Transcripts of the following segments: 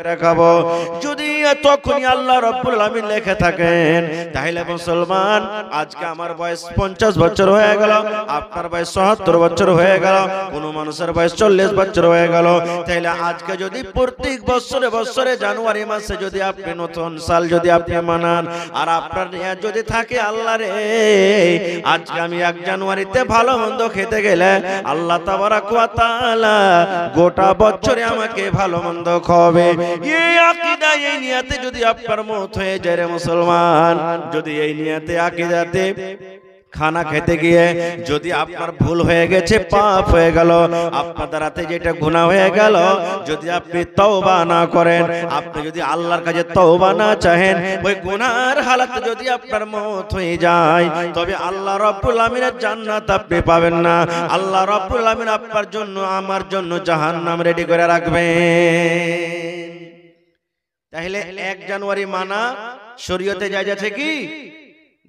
রাখাবো যদি তখনই আল্লাহ রাব্বুল আলামিন লিখে থাকেন তাহলে মুসলমান আজকে আমার বয়স 50 বছর হয়ে গেল, আপনার বয়স 77 বছর হয়ে গেল, কোন মানুষের বয়স 40 বছর হয়ে গেল, তাহলে আজকে যদি প্রত্যেক বছরে বছরে জানুয়ারি মাসে যদি আপনি নতুন সাল যদি আপনি মানান আর আপনার নিয়ত যদি থাকে আল্লাহ রে আজকে আমি 1 জানুয়ারিতে ভালো মন্দ খেতে গেলে আল্লাহ তাবারাক ওয়া তাআলা গোটা বছরে আমাকে ভালো মন্দ খাওয়াবে। এই আকীদা এই নিয়তে যদি আপনার মত হয়ে যায় রে মুসলমান, যদি এই নিয়তে আকীদাতে খানা খেতে গিয়ে যদি আপনার ভুল হয়ে গেছে, পাপ হয়ে গেল, আপনার দ্বারাতে যেটা গুনাহ হয়ে গেল, যদি আপনি তওবা না করেন, আপনি যদি আল্লাহর কাছে তওবা না চাহেন, ওই গুনাহর হালাতে যদি আপনার মত হয়ে যায় তবে আল্লাহ রাব্বুল আমিনের জান্নাত আপনি পাবেন না। আল্লাহ রাব্বুল আমিন আপনার জন্য আমার জন্য জাহান্নাম রেডি করে রাখবেন। তাহলে 1 জানুয়ারি মানা শরীয়তে জায়েজ আছে কি?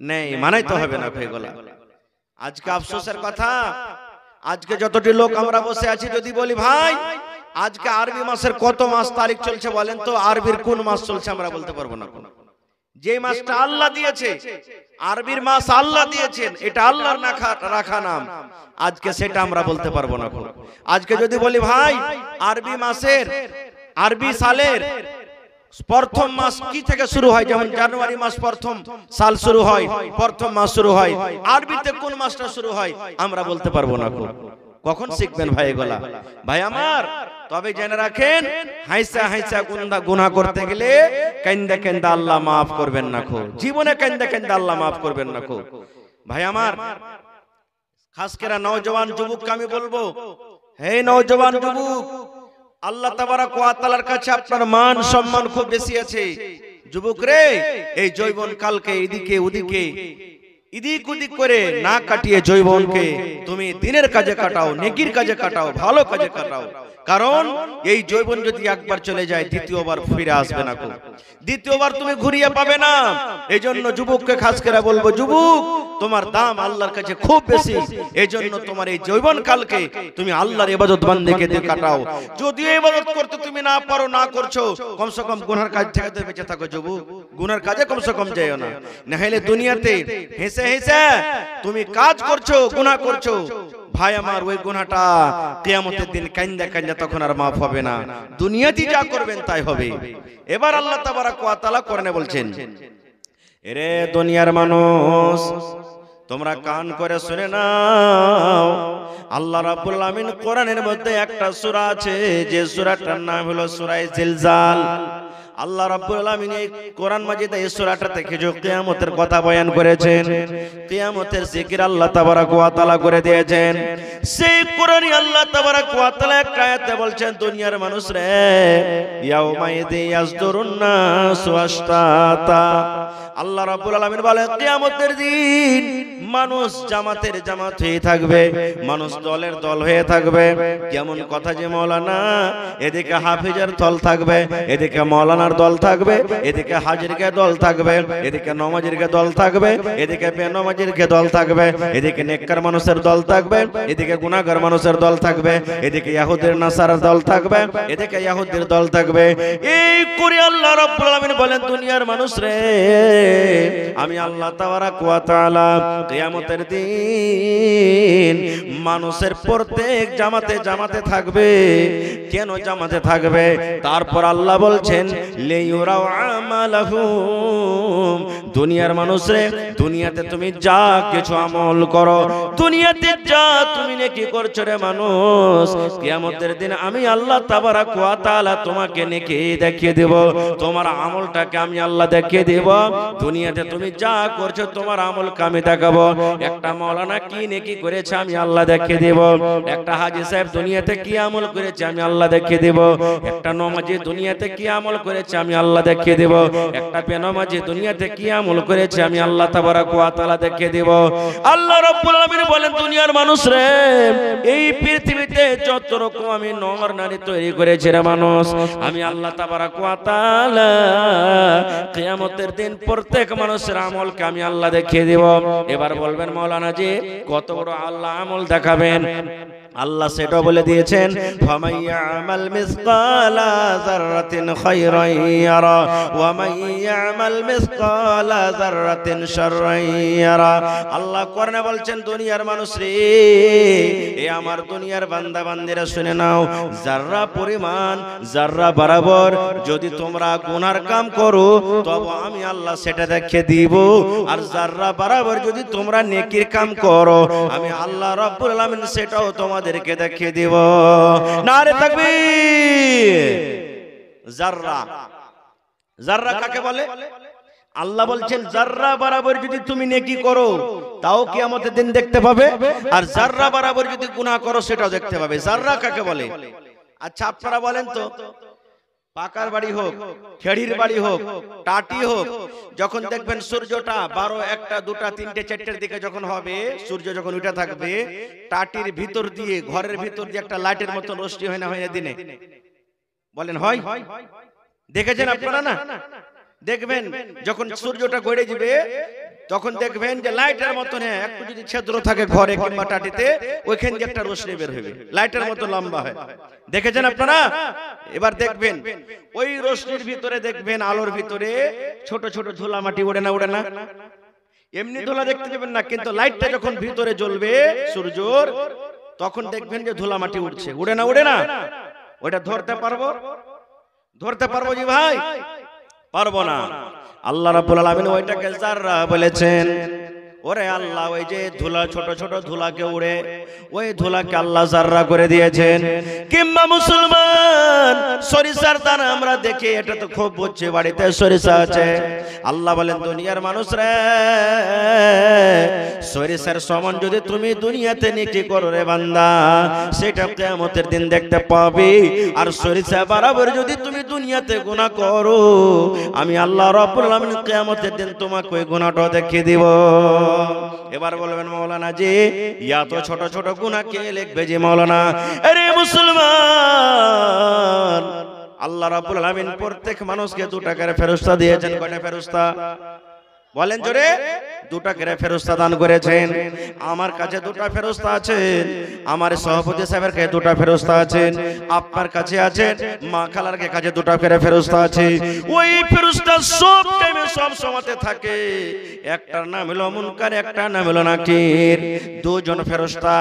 নেই, মানাই তো হবে না ভাইগোলা। আজকে আফসোসের কথা, আজকে যতটি লোক আমরা বসে আছি যদি বলি ভাই আজকে আরবি মাসের কত মাস তারিখ চলছে বলেন তো, আরবির কোন মাস চলছে আমরা বলতে পারবো না। যে মাসটা আল্লাহ দিয়েছে, আরবির মাস আল্লাহ দিয়েছেন, এটা আল্লাহর রাখা নাম, আজকে সেটা আমরা বলতে পারবো না। আজকে যদি বলি ভাই আরবি মাসের আরবি সালের প্রথম মাস কি থেকে শুরু হয়, যেমন জানুয়ারি মাস প্রথম সাল শুরু হয়, প্রথম মাস শুরু হয়, আরবিতে কোন মাসটা শুরু হয় আমরা বলতে পারবো না। কখন শিখবেন ভাই এগুলা? ভাই আমার তবে জেনে রাখেন হাইসা হাইসা গুনাহ করতে গেলে কান্দা কান্দা আল্লাহ maaf করবেন না। জীবনে কান্দা কান্দা আল্লাহ maaf করবেন না। ভাই আমার খাস করে নওজওয়ান যুবককে আমি বলবো, হে নওজওয়ান যুবক, আল্লাহ তাবারাক ওয়া তাআলার কাছে আপনার মান সম্মান খুব বেশি আছে। যুবক রে, এই যৌবন কালকে এদিকে ওদিকে এদিক ওদিক করে না কাটিয়ে যৌবনকে তুমি দিনের কাজে কাটাও, নেকির কাজে কাটাও, ভালো কাজে কাটাও। কারণ এই যৌবন যদি একবার চলে যায় দ্বিতীয়বার ফিরে আসবে না, দ্বিতীয়বার তুমি ঘুরিয়ে পাবে না। এই জন্য যুবককে খাস করে বলবো, যুবক তোমার দাম আল্লাহর কাছে খুব বেশি। এই জন্য তোমার এই যৌবন কালকে তুমি আল্লাহর ইবাদত বান্দেগি দিয়ে কাটাও। যদি ইবাদত করতে তুমি না পারো, না করছো, কমসে কম গুনার কাজ থেকে তো বেঁচে থাকো যুবক, গুনার কাজে কমসে কম যাইও না। না হলে দুনিয়াতে হেসে হেসে তুমি কাজ করছো, গুনাহ করছো, ভাই আমার ওই গুনাহটা কিয়ামতের দিন কান্দা কান্দা তখন আর maaf হবে না। দুনিয়াতে যা করবেন তাই হবে। এবার আল্লাহ তাবারাক ওয়া তাআলা কোরআনে বলছেন, এরে দুনিয়ার মানুষ তোমরা কান করে শুনে নাও, আল্লাহ রাব্বুল আমিন কোরআনের মধ্যে একটা সূরা আছে যে সূরাটার নাম হলো সূরা জিলজাল। আল্লাহ রাব্বুল আলামিন এই কোরআন মাজিদে এই সূরাটা থেকে যে কিয়ামতের কথা বয়ান করেছেন, কিয়ামতের জিকির আল্লাহ তাবারাক ওয়া তাআলা করে দিয়েছেন। সেই কোরআনই আল্লাহ তাবারাক ওয়া তাআলা একটা আয়াতে বলছেন, দুনিয়ার মানুষ রে ইয়াউমাইদি ইয়াসদুরুন নাসু আশতাতা। আল্লাহ রাব্বুল আলামিন বলে কিয়ামতের দিন মানুষ জামাতের জামাত হয়ে থাকবে, মানুষ দলের দল হয়ে থাকবে। কেমন কথা যে মাওলানা, এদিকে হাফিজের দল থাকবে, এদিকে মাওলানার দল থাকবে, এদিকে হাজিরকে দল থাকবে, এদিকে নমাজিরকে দল থাকবে, এদিকে বেনমাজিরকে দল থাকবে, এদিকে নেককার মানুষের দল থাকবে, এদিকে গুনাহগার মানুষের দল থাকবে, এদিকে ইহুদির নাসারার দল থাকবে, এদিকে ইহুদির দল থাকবে। এই করে আল্লাহ রাব্বুল আলামিন বলেন, দুনিয়ার মানুষ রে আমি আল্লাহ তাবারাক ওয়া তাআলা কিয়ামতের দিন মানুষের প্রত্যেক জামাতে জামাতে থাকবে। কেন জামাতে থাকবে? তারপর আল্লাহ বলছেন লিয়ুরাউ আমালাহুম, দুনিয়ার মানুষরে দুনিয়াতে তুমি যা কিছু আমল করো, দুনিয়াতে যা তুমি নেকি করছো রে মানুষ, কিয়ামতের দিন আমি আল্লাহ তাবারাক ওয়া তাআলা তোমাকে নেকি দেখিয়ে দেব, তোমার আমলটাকে আমি আল্লাহ দেখিয়ে দেব। দুনিয়াতে তুমি যা করছো তোমার আমলকে আমি দেখাবো। একটা মাওলানা কি নেকি করেছে আমি আল্লাহ দেখিয়ে দেব, একটা হাজী সাহেব দুনিয়াতে কি আমল করেছে আমি আল্লাহ দেখিয়ে দেব, একটা নমাজি দুনিয়াতে কি আমল করেছে আমি আল্লাহ দেখিয়ে দেব, একটা বেনমাজি দুনিয়াতে কি আমল করেছে আমি আল্লাহ তাবারাক ওয়া তাআলা দেখিয়ে দেব। আল্লাহ রাব্বুল আলামিন বলেন, দুনিয়ার মানুষ রে এই পৃথিবীতে যত রকম আমি নর নারী তৈরি করেছি রে মানুষ, আমি আল্লাহ তাবারাক ওয়া তাআলা কিয়ামতের দিন প্রত্যেক মানুষের আমলকে আমি আল্লাহ দেখিয়ে দেব। এবার বলবেন মাওলানা জি কত বড় আল্লাহ আমল দেখাবেন? আল্লাহ সেটা বলে দিয়েছেন, ফামাইয়ামাল মিসকালা যাররাতিন খায়রান ইয়ারা ওয়া মাইয়ামাল মিসকালা যাররাতিন শাররান ইয়ারা। আল্লাহ কোরআনে বলছেন, দুনিয়ার মানুষ রে, এ আমার দুনিয়ার বান্দা বান্দিরা শুনে নাও, যাররা পরিমাণ, যাররা বরাবর যদি তোমরা গুনার কাম করো তবে আমি আল্লাহ সেটা দেখে দিব, আর যাররা বরাবর যদি তোমরা নেকির কাম করো আমি আল্লাহ রাব্বুল আলামিন সেটাও তোমাদেরকে দেখিয়ে দিব। নারে তাকবীর। যাররা, যাররা কাকে বলে? আল্লাহ বলছেন যাররা বরাবর যদি তুমি নেকি করো তাও কিয়ামতের দিন দেখতে পাবে, আর যাররা বরাবর যদি গুনাহ করো সেটাও দেখতে পাবে। যাররা কাকে বলে? আচ্ছা আপনারা বলেন তো, পাকার বাড়ি হোক, খেড়ির বাড়ি হোক, টাটি হোক, যখন দেখবেন সূর্যটা 12, 1, 2, 3, 4 দিকে যখন হবে, সূর্য যখন উঠে থাকবে, টাটির ভিতর দিয়ে, ঘরের ভিতর দিয়ে একটা লাইটের মতো রোশনি হয় না, হয় না দিনে? বলেন হয়? দেখেছেন আপনারা? না দেখবেন যখন সূর্যটা গড়ে যাবে তখন দেখবেন যে লাইটের মতন একটু যদি ছিদ্র থাকে ঘরে কিংবা টাটিতে, ওইখান দিয়ে একটা রোশনি বের হবে, লাইটের মতো লম্বা হয়। দেখেছেন আপনারা? এবার দেখবেন ওই রোশনির ভিতরে, দেখবেন আলোর ভিতরে ছোট ছোট ধুলা মাটি ওড়ে না? ওড়ে না? এমনি ধুলা দেখতে পাবেন না, কিন্তু লাইটটা যখন ভিতরে জ্বলবে সূর্যর, তখন দেখবেন যে ধুলা মাটি উঠছে। উড়ে না? উড়ে না? ওইটা ধরতে পারবো? ধরতে পারবো জি ভাই? পারবো না। আল্লাহ রাব্বুল আলামিন ওইটাকে যাররা বলেছেন। ওরে আল্লাহ, ওই যে ধুলা, ছোট ছোট ধুলাকে উড়ে, ওই ধুলাকে আল্লাহ যাররা করে দিয়েছেন। কিংবা মুসলমান সরিষার দানা আমরা দেখি, এটা তো খুব বুঝছে, বাড়িতে সরিষা আছে। আল্লাহ বলেন দুনিয়ার মানুষরা, সরিষার সমান যদি তুমি দুনিয়াতে নেকি করো রে বান্দা, সেটা কিয়ামতের দিন দেখতে পাবে। আর সরিষা বরাবর যদি তুমি দুনিয়াতে গুনাহ করো আমি আল্লাহ রাব্বুল আলামিন কিয়ামতের দিন তোমাকে ওই গুনাহটা দেখিয়ে দিব। এবার বলবেন মাওলানা জি এত ছোট ছোট গুনাহ কে লিখবে জি মাওলানা? আরে মুসলমান, আল্লাহ রাব্বুল আলামিন প্রত্যেক মানুষকে 2 টাকার ফেরেশতা দিয়েছেন। কয়টা ফেরেশতা বলেন জোরে? 2 টাকার ফেরেশতা দান করেছেন। আমার কাছে 2টা ফেরেশতা আছেন, আমার সভাপতি সাহেবের কাছে 2টা ফেরেশতা আছেন, আপনার কাছে আছেন, মা খালার কাছে 2টা ফেরেশতা আছে। ওই ফেরেশতা সব টাইমে সব সময়তে থাকে। একটার নাম হলো মুনকার, একটার নাম হলো নাকির। 2 জন ফেরেশতা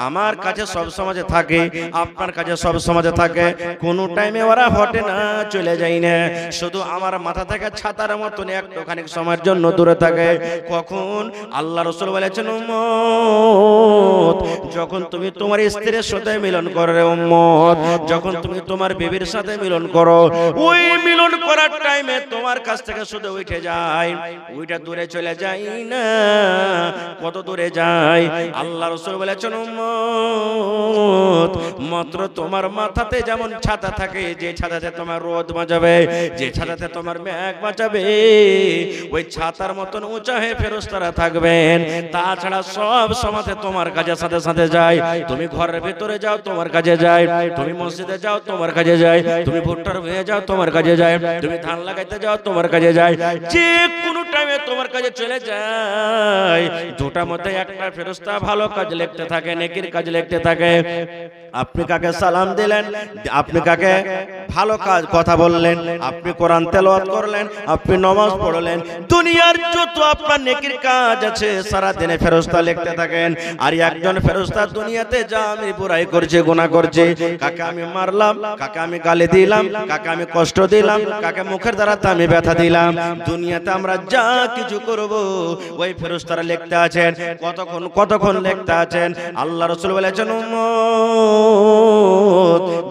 আমার কাছে সব সময়তে থাকে, আপনার কাছে সব সময়তে থাকে। কোন টাইমে ওরা হটে না, চলে যায় না, শুধু আমার মাথা থেকে ছাতার মতন একটুখানি সময়ের জন্য দূরে থাকে। কখন? আল্লাহ রাসূল বলেছেন উম্মত, যখন তুমি তোমার স্ত্রীর সাথে মিলন করো রে উম্মত, যখন তুমি তোমার বিবির সাথে মিলন করো, ওই মিলন করার টাইমে তোমার কাছ থেকে শুধু উঠে যায়, ওইটা দূরে চলে যায় না। কত দূরে যায়? আল্লাহ রাসূল বলেছেন উম্মত, মাত্র তোমার মাথাতে যেমন ছাতা থাকে, যে ছাতাতে তোমার রোদ বাঁচাবে, যে ছাতাতে তোমার মেঘ বাঁচাবে, ওই ছাতার মতন উঁচা হয়ে ফেরেশতারা থাকবেন। তাছাড়া সব সময়তে তোমার কাছে সাথে সাথে যায়। তুমি ঘরের ভিতরে যাও, তোমার কাছে যায়। তুমি মসজিদে যাও, তোমার কাছে যায়। তুমি ভুট্টার হয়ে যাও, তোমার কাছে যায়। তুমি ধান লাগাইতে যাও, তোমার কাছে যায়। যে কোনো টাইমে তোমার কাছে চলে যায়। 2টার মধ্যে একটা ফেরেশতা ভালো কাজ লিখতে থাকে, নেকির কাজ লিখতে থাকে। আপনি কাকে সালাম দিলেন, আপনি কাকে ভালো কাজ কথা বললেন, আপনি কোরআন তেলাওয়াত করলেন, আপনি নামাজ পড়লেন, দুনিয়ার যত আপনার নেকির কাজ আছে সারা দিনে ফেরেশতা লিখতে থাকেন। আর একজন ফেরেশতা দুনিয়াতে যা আমি বুরাই করছি, গুনাহ করছি, কাকে আমি মারলাম, কাকে আমি গালি দিলাম, কাকে আমি কষ্ট দিলাম, কাকে মুখের দ্বারা আমি ব্যথা দিলাম, দুনিয়াতে আমরা যা কিছু করব ওই ফেরেশতারা লিখতে আছেন। কতক্ষণ লিখতে আছেন? আল্লাহ রাসূল বলেছেন উম্মত,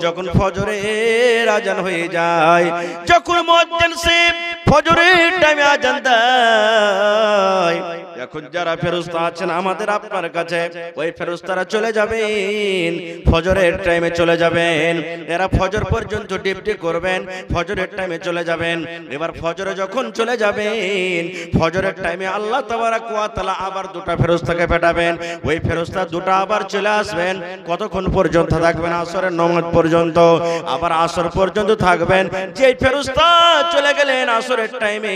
যখন ফজরের আজান হয়ে যায়, যখন মুয়াজ্জিন সাহেব ফজরের টাইমে আজান দেয়, এখন যারা ফেরেশতা আছেন আমাদের আপনার কাছে, ওই ফেরেশতারা চলে যাবেন, ফজরের টাইমে চলে যাবেন। এরা ফজর পর্যন্ত ডিউটি করবেন, ফজরের টাইমে চলে যাবেন। এবার ফজরে যখন চলে যাবেন, ফজরের টাইমে আল্লাহ তাবারক ওয়া তাআলা আবার 2টা ফেরেশতাকে পাঠাবেন। ওই ফেরেশতা 2টা আবার চলে আসবেন। কতক্ষণ পর্যন্ত থাকবেন? আসরের নামাজ পর্যন্ত। আবার আসর পর্যন্ত থাকবেন। যে ফেরেশতা চলে গেলেন আসরের টাইমে,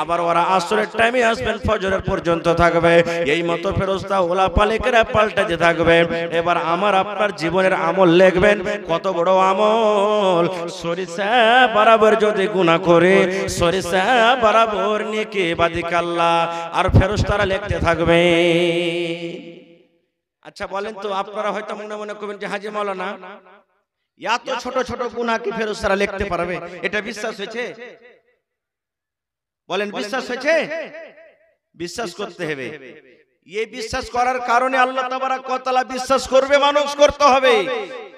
আবার ওরা আসরের টাইমে আসবেন ফজরের পর্যন্ত পর্যন্ত থাকবে। এই মতো ফেরেশতা ওলা পালেকেরা পাল্টাতে থাকবে। এবার আমার আপনার জীবনের আমল লিখবেন, কত বড় আমল। সরিষা বরাবর যদি গুনাহ করে, সরিষা বরাবর নেকি বাদিক আল্লাহ আর ফেরেশতারা লিখতে থাকবে। আচ্ছা বলেন তো, আপনারা হয়তো মনে মনে করবেন যে হাজী মাওলানা এত ছোট ছোট গুনাহ কি ফেরেশতারা লিখতে পারবে? এটা বিশ্বাস হয়েছে? বলেন বিশ্বাস হয়েছে? বিশ্বাস করতে হবে। এই বিশ্বাস করার কারণে আল্লাহ তাবারক ওয়া তাআলা বিশ্বাস করবে, মানুষ করতে হবে।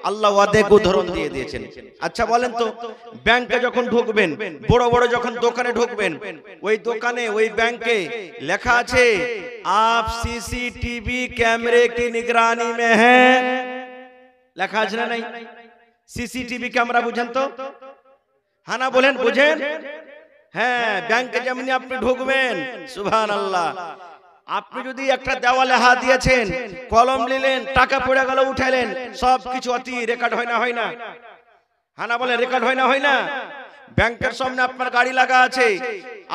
আল্লাহ ওয়াদেক উদাহরণ দিয়ে দিয়েছেন। আচ্ছা বলেন তো, ব্যাংকে যখন ঢুকবেন, বড় বড় যখন দোকানে ঢুকবেন, ওই দোকানে ওই ব্যাংকে লেখা আছে আপ সিসিটিভি ক্যামেরে কি নিগরানি মে হ্যাঁ, লেখা আছে না নাই? সিসিটিভি ক্যামেরা বুঝেন তো? হ্যাঁ না বলেন, বুঝেন? হ্যাঁ, ব্যাংকে যেমনি আপনি ঢুকবেন, সুবহানাল্লাহ, আপনি যদি একটা দেওয়ালে হাত দিয়েছেন, কলম নিলেন, টাকা পড়ে গেল উঠাইলেন, সবকিছু অতি রেকর্ড হয় না, হয় না? হ্যাঁ না বলেন, রেকর্ড হয় না, হয় না? ব্যাংকের সামনে আপনার গাড়ি লাগা আছে,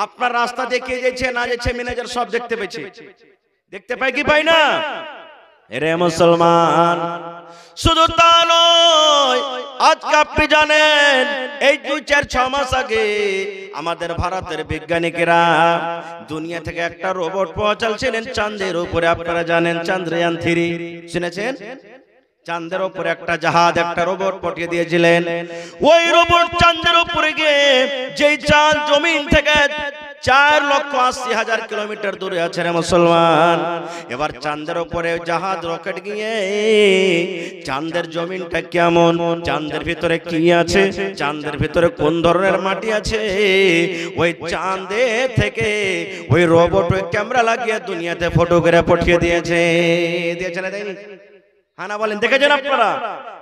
আপনার রাস্তা দেখিয়ে যাচ্ছে না যাচ্ছে, ম্যানেজার সব দেখতে পেয়েছে। দেখতে পাই কি পাই না? এরে মুসলমান, শুধু তা নয়, আজকে আপনি জানেন এই 2-4-6 মাস আগে আমাদের ভারতের বিজ্ঞানীরা দুনিয়া থেকে একটা রোবট পৌঁছালছিলেন চাঁদের উপরে। আপনারা জানেন চন্দ্রয়ান 3 শুনেছেন? চাঁদের উপরে একটা জাহাজ, একটা রোবট পাঠিয়ে দিয়েছিলেন। ওই রোবট চাঁদের উপরে গিয়ে যেই চাঁদ জমিন থেকে 4,80,000 কিলোমিটার দূরে আছে রে মুসলমান। এবার চাঁদের উপরে জাহাজ রকেট গিয়ে চাঁদের জমিনটা কেমন, চাঁদের ভিতরে কি আছে, চাঁদের ভিতরে কোন ধরনের মাটি আছে, ওই চাঁদে থেকে ওই রোবট ওই ক্যামেরা লাগিয়ে দুনিয়াতে ফটোগ্রাফ পাঠিয়ে দিয়েছে। দিয়েছে না দেয়নি? হানা বলেন, দেখেছেন আপনারা?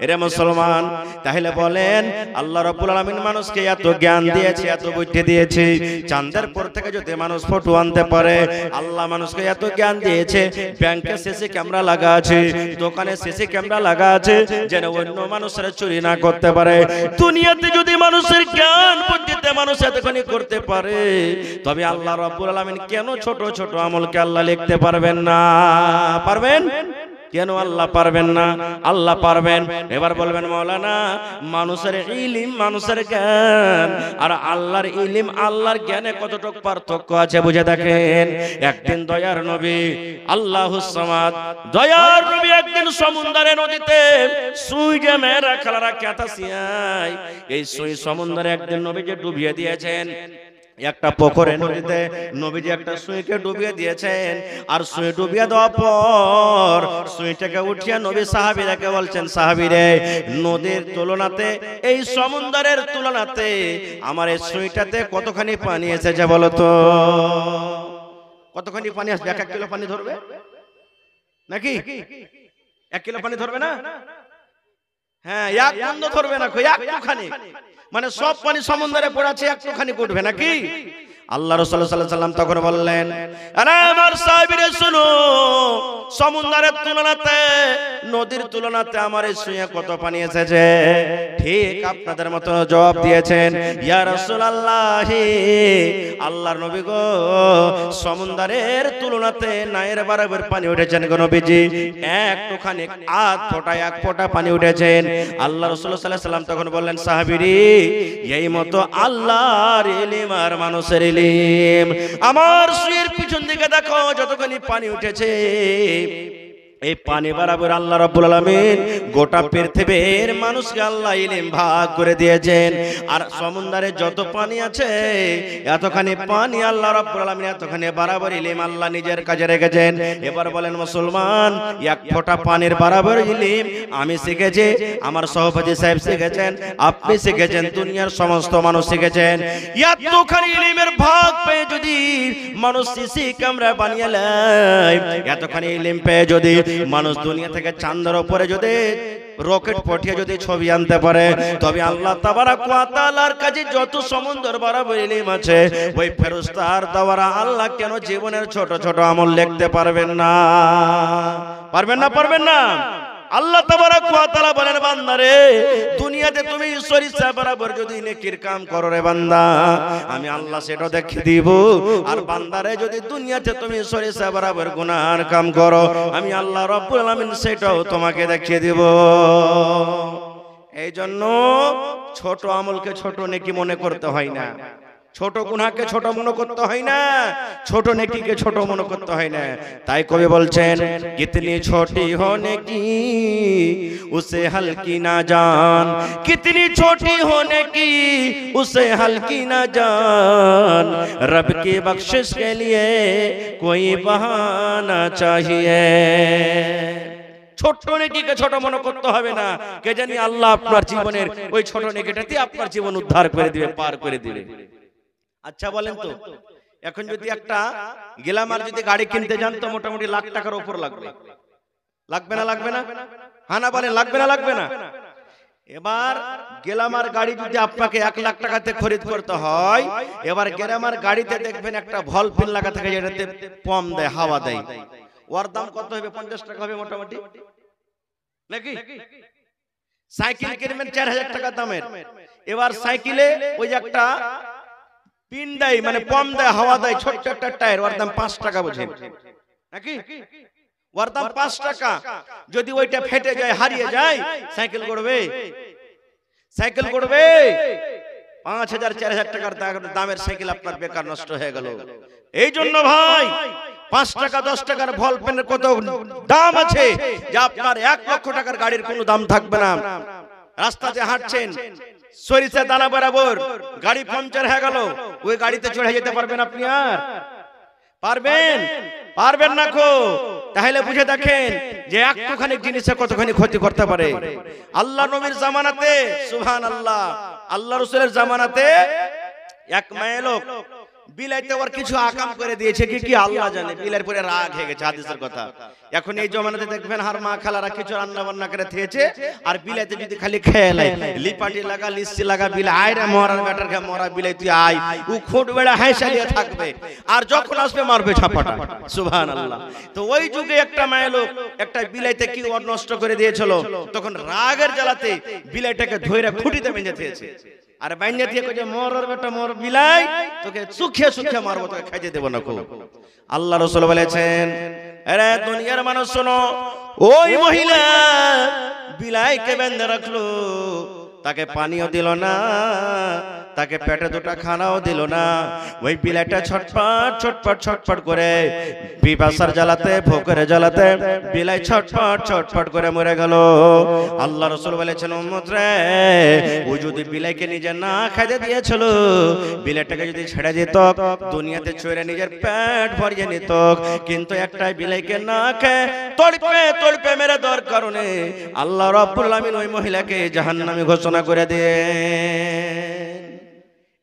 এরে মুসলমান, তাহলে বলেন আল্লাহ রাব্বুল আলামিন মানুষকে এত জ্ঞান দিয়েছে, এত বুদ্ধি দিয়েছে, চাঁদের পর থেকে যদি মানুষ ফটো আনতে পারে, আল্লাহ মানুষকে এত জ্ঞান দিয়েছে, ব্যাংকে সিসি ক্যামেরা লাগা আছে, দোকানে সিসি ক্যামেরা লাগা আছে, যেন অন্য মানুষরা চুরি না করতে পারে। দুনিয়াতে যদি মানুষের জ্ঞান বুদ্ধিতে মানুষ এতখানি করতে পারে, তবে আল্লাহ রাব্বুল আলামিন কেন ছোট ছোট আমলকে আল্লাহ লিখতে পারবেন না? পারবেন? কেন আল্লাহ পারবেন না? আল্লাহ পারবেন। এবার বলবেন মাওলানা, মানুষের ইলম, মানুষের জ্ঞান আর আল্লাহর ইলম, আল্লাহর জ্ঞানে কতটুকু পার্থক্য আছে বুঝে দেখেন। একদিন দয়ার নবী আল্লাহুস সামাদ, দয়ার নবী একদিন সমুদ্রের নদীতে সুই যে মেরা খেলারা ক্যাতাসিয়াই, এই সুই সমুদ্রে একদিন নবীকে ডুবিয়ে দিয়েছেন। একটা পুকুরে নদীতে নবীজি একটা সুইকে ডুবিয়ে দিয়েছেন। আর সুই ডুবিয়ে দেওয়ার পর সুইটাকে উঠিয়ে নবী সাহাবীরাকে বলছেন, সাহাবীরে, নদীর তুলনাতে, এই সমুদ্রের তুলনাতে আমার এই সুইটাতে কতখানি পানি এসেছে বলো তো? কতখানি পানি আসবে? 1 কিলো পানি ধরবে নাকি? 1 কিলো পানি ধরবে না? হ্যাঁ, এক বন্ধ ধরবে না, একটুখানি, মানে সব পানি সমুদ্রে পড়াছে, একটুখানি উঠবে নাকি? আল্লাহ রাসূল সাল্লাল্লাহু আলাইহি ওয়াসাল্লাম তখন বললেন, আরে আমার সাহাবীরা শুনো, সমুদ্রের তুলনাতে, নদীর তুলনাতে আমার এই সুয়ে কত পানি এসেছে? ঠিক আপনাদের মতো জবাব দিয়েছেন, ইয়া রাসূলুল্লাহ, আল্লাহর নবী গো, সমুদ্রের তুলনাতে নায়ের বরাবর পানি উঠেছেন গো নবীজি, একটুখানি আধ ফোঁটা, 1 ফোঁটা পানি উঠেছেন। আল্লাহ রাসূল সাল্লাল্লাহু আলাইহি ওয়াসাল্লাম তখন বললেন, সাহাবীরে, এই মতো আল্লাহর ইলম আর মানুষের ইলম। আমার সুয়ের পিছন দিকে দেখো যতখানি পানি উঠেছে, এই পানি বরাবর আল্লাহ রাব্বুল আলামিন গোটা পৃথিবীর মানুষকে আল্লাহ ইলম ভাগ করে দিয়েছেন। আর সমুদ্রে যত পানি আছে, এতখানি পানি আল্লাহ রাব্বুল আলামিন এতখানি বরাবর ইলম আল্লাহ নিজের কাজে রেখেছেন। এবার বলেন মুসলমান, 1 ফোঁটা পানির বরাবর ইলম আমি শিখেছি, আমার সভাপতি সাহেব শিখেছেন, আপনি শিখেছেন, দুনিয়ার সমস্ত মানুষ শিখেছেন। এতখানি ইলমের ভাগ পেয়ে যদি মানুষ সিসি ক্যামেরা বানিয়ে নেয়, এতখানি ইলম পেয়ে যদি মানুষ দুনিয়া থেকে চাঁদের উপরে যদি রকেট পাঠিয়ে যদি ছবি আনতে পারে, তবে আল্লাহ তাবারক ওয়া তাআলার কাছে যত সমুদ্র বরাবর ইলম আছে, ওই ফেরেশতার দ্বারা আল্লাহ কেন জীবনের ছোট ছোট আমল লিখতে পারবেন না? পারবেন না? পারবেন না? আল্লাহ তাবারক ওয়া তাআলা বলেন বান্দারে দুনিয়াতে তুমি সরিষা বরাবর যদি নেকির কাম করো রে বান্দা আমি আল্লাহ সেটা দেখিয়ে দিব আর বান্দারে যদি দুনিয়াতে তুমি সরিষা বরাবর গুনার কাম করো আমি আল্লাহ রাব্বুল আলামিন সেটাও তোমাকে দেখিয়ে দিব। এই জন্য ছোট আমলকে ছোট নেকি মনে করতে হয় না, ছোট গুনাহকে ছোট মনে করতে হয় না, ছোট নেকিকে ছোট মনে করতে হয় না। তাই কবি বলছেন কিতনি ছোটি হো নেকি উসে হলকি না জান, কিতনি ছোটি হো নেকি উসে হলকি না জান, রব की बख्शिश के लिए कोई बहाना चाहिए। ছোট নেকিকে ছোট মনে করতে হবে না, কে জানি আল্লাহ আপনার জীবনের ওই ছোট নেকিটাতে আপনার জীবন উদ্ধার করে দিবে, পার করে দিবে। আচ্ছা বলেন তো এখন যদি একটা গেলামার যদি গাড়ি কিনতে যান তো মোটামুটি লাখ টাকার উপর লাগবে, লাগবে না লাগবে না? হ্যাঁ না বলেন, লাগবে না লাগবে না? এবার গেলামার গাড়ি যদি আপনাকে 1 লাখ টাকাতে খরিদ করতে হয়, এবার গেলামার গাড়িতে দেখবেন একটা ভল পিন লাগা থাকে যেটাতে পাম্প দেয়, হাওয়া দেয়, ওর দাম কত হবে? 50 টাকা হবে মোটামুটি নাকি? সাইকেল কিনবেন 4000 টাকা দামের, এবার সাইকেলে ওই একটা পিন দেয় মানে পাম্প দেয়, হাওয়া দেয়, ছোট্ট একটা টায়ার, ওর দাম 5 টাকা বুঝেন নাকি? ওর দাম 5 টাকা। যদি ওইটা ফেটে যায়, হারিয়ে যায়, সাইকেল করবে? সাইকেল করবে? 5000 4000 টাকার দামের সাইকেল আপনার বেকার নষ্ট হয়ে গেল। এই জন্য ভাই 5 টাকা 10 টাকার ভল পেনের কত দাম আছে যে আপনার 1 লক্ষ টাকার গাড়ির কোনো দাম থাকবে না। রাস্তাতে হাঁটছেন, সরিষা দানা বরাবর গাড়ি পাংচার হয়ে গেল, ওই গাড়িতে চড়ে যেতে পারবেন আপনি? আর পারবেন? পারবেন না কো। তাহলে বুঝে দেখেন যে একটুখানি জিনিসে কতখানি ক্ষতি করতে পারে। আল্লাহ নবীর জামানাতে সুবহানাল্লাহ, আল্লাহ রাসূলের জামানাতে এক মেয়ে লোক বিলাইতে ওর কিছু আকাম করে দিয়েছে, কি আল্লাহ জানে, বিলার পরে রাগ হয়ে গেছে, হাদিসের কথা। এখন এই জমানাতে দেখবেন হার মা খালারা কিছু রান্না বান্না করে দিয়েছে, আর বিলাইতে যদি খালি খেয়ে লাই, লিপাটি লাগা লিসি লাগা বিলাই, আয় রে মরার ব্যাটার খা মরা বিলাই তুই আয়, ও খুঁট বেড়া হাইসালিয়ে থাকবে, আর যখন আসবে মারবে ছাপাটা। সুবহানাল্লাহ। তো ওই যুগে একটা মেয়ে লোক একটা বিলাইতে কি ওর নষ্ট করে দিয়েছিল, তখন রাগের জ্বালাতে বিলাইটাকে ধইরা খুঁটিতে বেঁধে দিয়েছে, আর বাইন্দা দিয়ে কইছে মরার বেটা মর বিলাই, তোকে সুখে সুখে মারবো, তোকে খাইতে দেব না কো। আল্লাহ রাসূল বলেছেন আরে দুনিয়ার মানুষ শোনো, ওই মহিলা বিলাইকে বেঁধে রাখলো, তাকে পানিও দিল না, তাকে পেটে দুটা খানাও দিল না, ওই বিলাইটা ছটফট ছটফট ছটফট করে পিপাসার জ্বালাতে, ভোকের জ্বালাতে বিলাই ছটফট ছটফট করে মরে গেল। আল্লাহ রাসূল বলেছেন উম্মত রে, ও যদি বিলাইকে নিজে না খাইতে দিয়েছিল, বিলাইটাকে যদি ছেড়ে দিত, দুনিয়াতে চড়ে নিজের পেট ভরিয়ে নিত, কিন্তু একটাই বিলাইকে না খেয়ে তড়পে তড়পে মেরে দেওয়ার কারণে আল্লাহ রাব্বুল আলামিন ওই মহিলাকে জাহান্নামী ঘোষণা করে দিয়ে,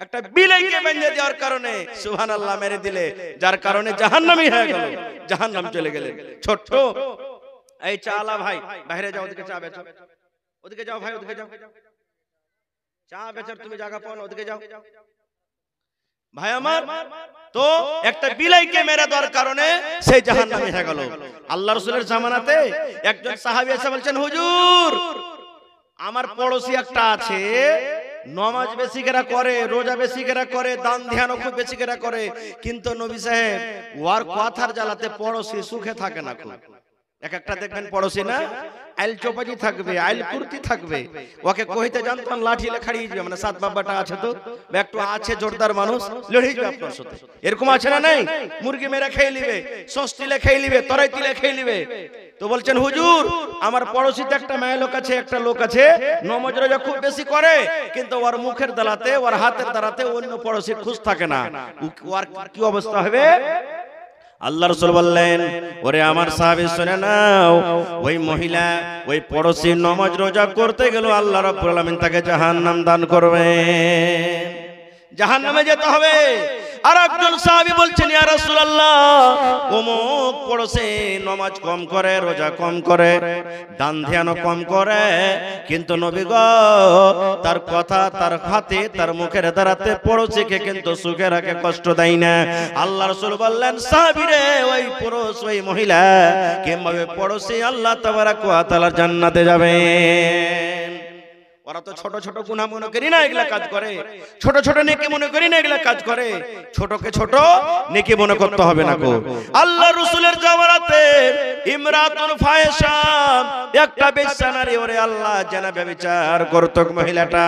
একটা বিলাইকে বেঁধে দেওয়ার কারণে সুবহানাল্লাহ মেরে দিলে, যার কারণে জাহান্নামী হয়ে গেল, জাহান্নাম চলে গেলেন। ছোট্ট এই চালা ভাই বাইরে যাও, ওদিকে চা বেচো, ওদিকে যাও ভাই, ওদিকে যাও, চা বেচার তুমি জায়গা পাও না, ওদিকে যাও ভাই আমার। তো একটা বিলাইকে মেরে দেওয়ার কারণে সেই জাহান্নামী হয়ে গেল। আল্লাহ রাসূলের জামানাতে একজন সাহাবী এসে বলছেন হুজুর আমার পড়োশি একটা আছে, নামাজ বেশি করে করে, রোজা বেশি করে করে, দান ধ্যানও খুব বেশি করে করে, কিন্তু নবী সাহেব ওর কথার জ্বালাতে পড়োশি সুখে থাকে না খুব। এক একটা দেখবেন পড়োশি না আইল চোপাজি থাকবে, আইল কুর্তি থাকবে, ওকে কইতে জানতাম লাঠি লেখাড়িয়ে যাবে, মানে সাত বাবাটা আছে তো একটু আছে জোরদার মানুষ, লড়িয়ে যাবে আপনার সাথে, এরকম আছে না? নাই মুরগি মেরে খেয়ে নিবে, সস্তিলে খেয়ে নিবে, তরাই তিলে খেয়ে নিবে। তো বলছেন হুজুর আমার পড়োশিতে একটা মেয়ে লোক আছে, একটা লোক আছে, নামাজ রোজা খুব বেশি করে, কিন্তু ওর মুখের দালাতে, ওর হাতের দালাতে অন্য পড়োশির খুশ থাকে না, ওর কি অবস্থা হবে? আল্লাহ রাসূল বললেন ওরে আমার সাহাবী শুনে নাও, ওই মহিলা ওই পড়োশির নামাজ রোজা করতে গেল, আল্লাহ রাব্বুল আলামিন তাকে জাহান্নাম দান করবেন, জাহান্নামে যেতে হবে। আর একজন সাহাবী বলছেন ইয়া রাসূলুল্লাহ অমুক পড়ছে নামাজ কম করে রোজা কম করে দান ধ্যান কম করে কিন্তু নবী গো তার কথা তার হাতে তার মুখের দ্বারাতে পড়োশিকে কিন্তু সুখে রাখে কষ্ট দেয় না আল্লাহ রাসূল বললেন সাহাবী রে ওই পুরুষ ওই মহিলা কিভাবে পড়োশি আল্লাহ তাবারক ওয়া তাআলার জান্নাতে যাবে ওরা তো ছোট ছোট গুনাহ মনে করি না এগুলা কাজ করে ছোট ছোট নেকি মনে করি না এগুলা কাজ করে ছোটকে ছোট নেকি মনে করতে হবে না গো আল্লাহ রাসূলের জামানাতে ইমরাতুন ফায়সা একটা বেশ্যা নারী ওরে আল্লাহ জেনা ব্যভিচার করত মহিলাটা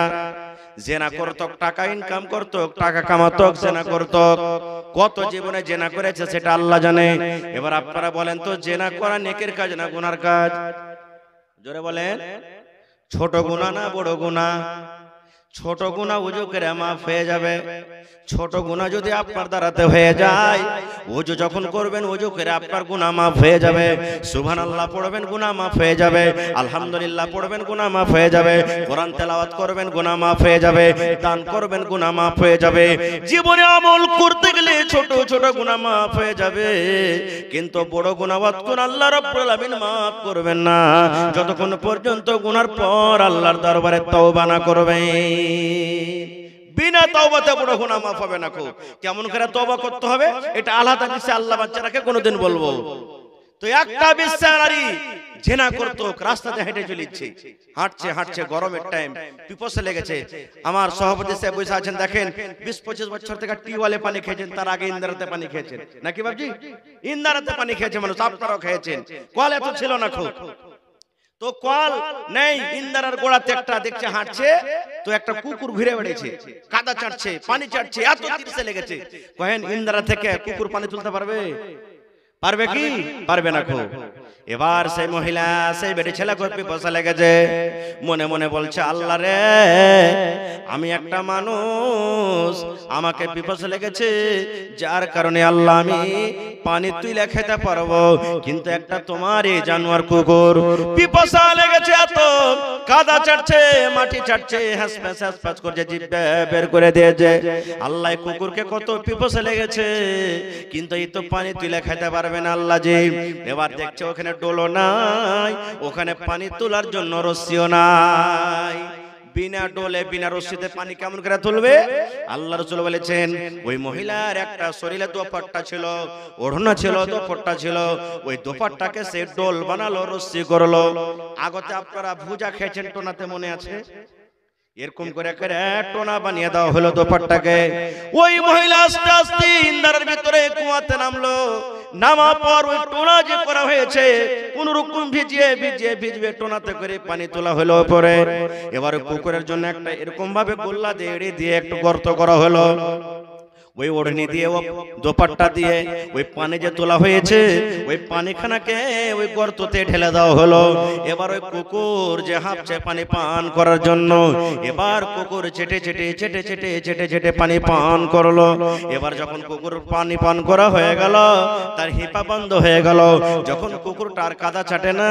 জেনা করত টাকা ইনকাম করত টাকা কামাতো জেনা করত কত জীবনে জেনা করেছে সেটা আল্লাহ জানে এবার আপনারা বলেন তো জেনা করা নেকির কাজ না গুনার কাজ জোরে বলেন ছোট গুনাহ না বড় গুনাহ ছোট গুনাহ ওযু করে মাফ হয়ে যাবে ছোট গুনাহ যদি আপনার দ্বারাতে হয়ে যায় ওযু যখন করবেন ওযু করে আপনার গুনাহ মাফ হয়ে যাবে সুবহানাল্লাহ পড়বেন গুনাহ মাফ হয়ে যাবে আলহামদুলিল্লাহ পড়বেন গুনাহ মাফ হয়ে যাবে কোরআন তেলাওয়াত করবেন গুনাহ মাফ হয়ে যাবে দান করবেন গুনাহ মাফ হয়ে যাবে জীবনে আমল করতে গেলে ছোট ছোট গুনাহ মাফ হয়ে যাবে কিন্তু বড় গুনাহ কোন আল্লাহ রাব্বুল আলামিন মাফ করবেন না যতক্ষণ পর্যন্ত গুনার পর আল্লাহর দরবারে তওবা না করবেন বিনা তওবাতে বড় গুনাহ মাফ হবে না কেমন করে তওবা করতে হবে এটা আলাদা দিছে আল্লাহ বাচ্চারাকে কোনোদিন বলবো তো একটা বেশ্যা নারী জেনা করত রাস্তাতে হেঁটে চলেছে হাঁটছে হাঁটছে গরমের টাইম পিপাসা লেগেছে আমার সভাপতি সাহেব বসে আছেন দেখেন 20-25 বছর থেকে টিওয়ালে পানি খেয়েছেন তার আগে ইন্দারাতে পানি খেয়েছেন নাকি বাবজি ইন্দারাতে পানি খেয়েছে মানুষ আপনারাও খেয়েছেন কল এত ছিল না খুব তো কল নেই ইন্দারার গোড়াতে একটা দেখছে হাঁটছে তো একটা কুকুর ঘুরে বেড়েছে কাদা চাটছে পানি চাটছে এত তিরসে লেগেছে কহেন ইন্দারা থেকে কুকুর পানি তুলতে পারবে পারবে কি পারবে না খুব এবার সেই মহিলা সেই বেটি ছেলে কপি বসে লেগেছে মনে মনে বলছে আল্লাহ রে আমি একটা মানুষ আমাকে পিপাসা লেগেছে যার কারণে আল্লাহ আমি পানি তুলে খেতে পারবো কিন্তু একটা তোমার এই জানোয়ার কুকুর পিপাসা লেগেছে এত কাদা চাটছে মাটি চাটছে হাসপাস হাসপাস করছে জিভ বের করে দিয়েছে আল্লাহ কুকুরকে কত পিপাসা লেগেছে কিন্তু এই তো পানি তুলে খেতে পারবে না আল্লাহ জি এবার দেখছে ওখানে ডোলো নাই ওখানে পানি তোলার জন্য রশিও নাই বিনা ডোলে বিনা রশিতে পানি কেমন করে তুলবে আল্লাহ রাসূল বলেছেন ওই মহিলার একটা শরীরে দোপাট্টা ছিল ওড়না ছিল দোপাট্টা ছিল ওই দোপাট্টাকে সে ডোল বানালো রশি করলো আগতে আপনারা ভুজা খেয়েছেন টোনাতে মনে আছে এরকম করে করে টোনা বানিয়ে দেওয়া হলো দোপাট্টাকে ওই মহিলা আস্তে আস্তে ইন্দারের ভিতরে কুয়াতে নামলো নামা পর ওই টোনা যে করা হয়েছে কোন রকম ভিজিয়ে টোনাতে করে পানি তোলা হলো উপরে এবার কুকুরের জন্য একটা এরকম ভাবে গোল্লা দিয়ে একটু গর্ত করা হলো ওই ওড়নি দিয়ে দোপাট্টা দিয়ে ওই পানি যে তোলা হয়েছে ওই পানিখানাকে ওই গর্ততে ঢেলে দেওয়া হলো এবার ওই কুকুর যে হাঁপছে পানি পান করার জন্য এবার কুকুর চেটে চেটে চেটে চেটে চেটে চেটে পানি পান করলো এবার যখন কুকুর পানি পান করা হয়ে গেল তার হিপা বন্ধ হয়ে গেল যখন কুকুরটা আর কাদা চাটে না